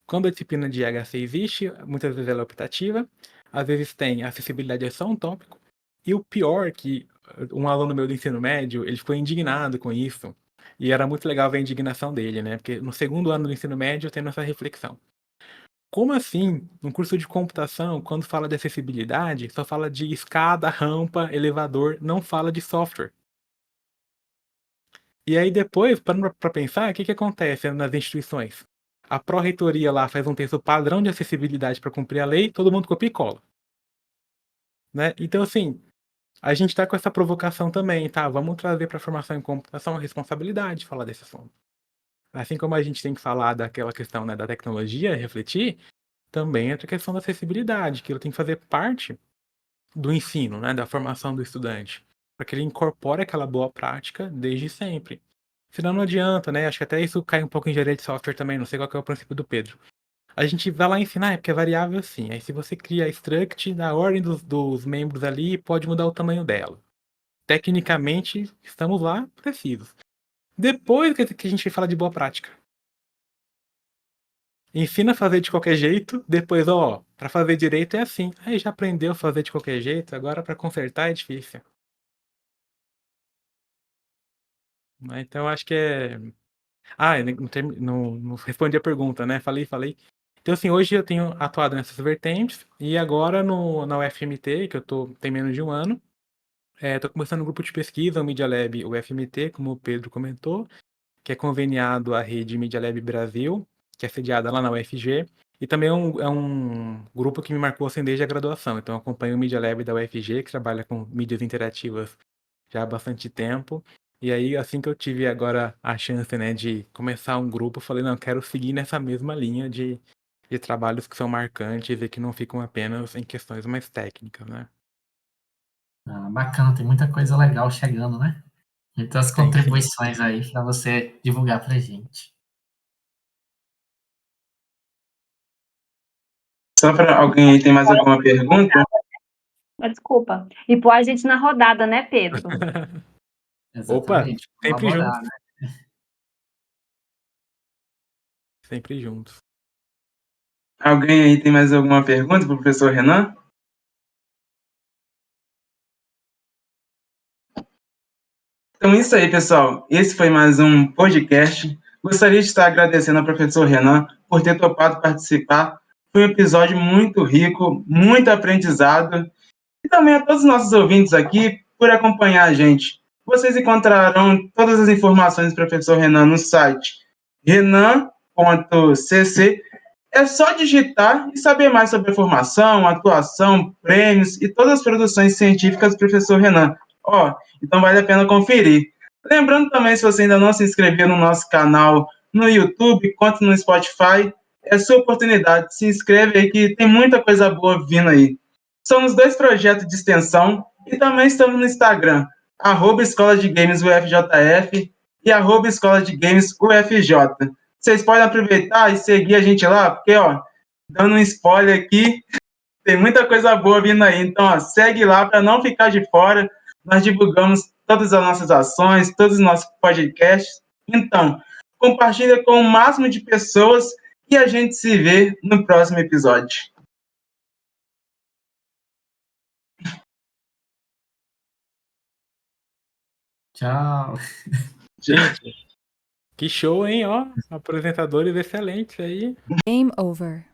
Quando a disciplina de IHC existe, muitas vezes ela é optativa, às vezes tem acessibilidade é só um tópico, e o pior que um aluno meu do ensino médio, ele ficou indignado com isso, e era muito legal ver a indignação dele, né? Porque no segundo ano do ensino médio eu tenho essa reflexão. Como assim, no curso de computação, quando fala de acessibilidade, só fala de escada, rampa, elevador, não fala de software? E aí depois, parando para pensar, o que acontece nas instituições? A pró-reitoria lá faz um texto padrão de acessibilidade para cumprir a lei, todo mundo copia e cola. Né? Então, assim, a gente está com essa provocação também, tá? Vamos trazer para a formação em computação a responsabilidade de falar desse assunto. Assim como a gente tem que falar daquela questão, né, da tecnologia, refletir, também entra a questão da acessibilidade, que ela tem que fazer parte do ensino, né, da formação do estudante, para que ele incorpore aquela boa prática desde sempre. Senão não adianta, né? Acho que até isso cai um pouco em engenharia de software também, não sei qual que é o princípio do Pedro. A gente vai lá ensinar, porque é variável assim. Aí se você cria a struct, na ordem dos membros ali, pode mudar o tamanho dela. Tecnicamente, estamos lá precisos. Depois que a gente fala de boa prática. Ensina a fazer de qualquer jeito, depois, ó, para fazer direito é assim. Aí já aprendeu a fazer de qualquer jeito, agora para consertar é difícil. Então acho que é. Ah, eu não respondi a pergunta, né? Falei. Então, assim, hoje eu tenho atuado nessas vertentes e agora na UFMT, que eu tem menos de um ano, tô começando um grupo de pesquisa, o Media Lab UFMT, como o Pedro comentou, que é conveniado à rede Media Lab Brasil, que é sediada lá na UFG, e também é um grupo que me marcou assim desde a graduação. Então, eu acompanho o Media Lab da UFG, que trabalha com mídias interativas já há bastante tempo. E aí, assim que eu tive agora a chance, né, de começar um grupo, eu falei, não, eu quero seguir nessa mesma linha de trabalhos que são marcantes e que não ficam apenas em questões mais técnicas, né? Bacana, tem muita coisa legal chegando, né? Muitas Tem sim. contribuições aí para você divulgar para a gente. Só para alguém aí tem mais alguma pergunta? Desculpa. E pôr a gente na rodada, né, Pedro? Opa, Exatamente. sempre Colaborar, juntos. né? Sempre juntos. Alguém aí tem mais alguma pergunta para o professor Renan? Então é isso aí, pessoal. Esse foi mais um podcast. Gostaria de estar agradecendo ao professor Renan por ter topado participar. Foi um episódio muito rico, muito aprendizado. E também a todos os nossos ouvintes aqui por acompanhar a gente. Vocês encontrarão todas as informações do professor Renan no site renan.cc. É só digitar e saber mais sobre a formação, atuação, prêmios e todas as produções científicas do professor Renan. Então vale a pena conferir. Lembrando também, se você ainda não se inscreveu no nosso canal no YouTube, quanto no Spotify, é sua oportunidade. Se inscreve aí que tem muita coisa boa vindo aí. Somos 2 projetos de extensão e também estamos no Instagram, @Escola de Games UFJF e @Escola de Games UFJ. Vocês podem aproveitar e seguir a gente lá, porque dando um spoiler aqui, tem muita coisa boa vindo aí. Então, ó, segue lá para não ficar de fora. Nós divulgamos todas as nossas ações, todos os nossos podcasts. Então, compartilha com o máximo de pessoas e a gente se vê no próximo episódio. Tchau. Gente, que show, hein? Ó, apresentadores excelentes aí. Game over.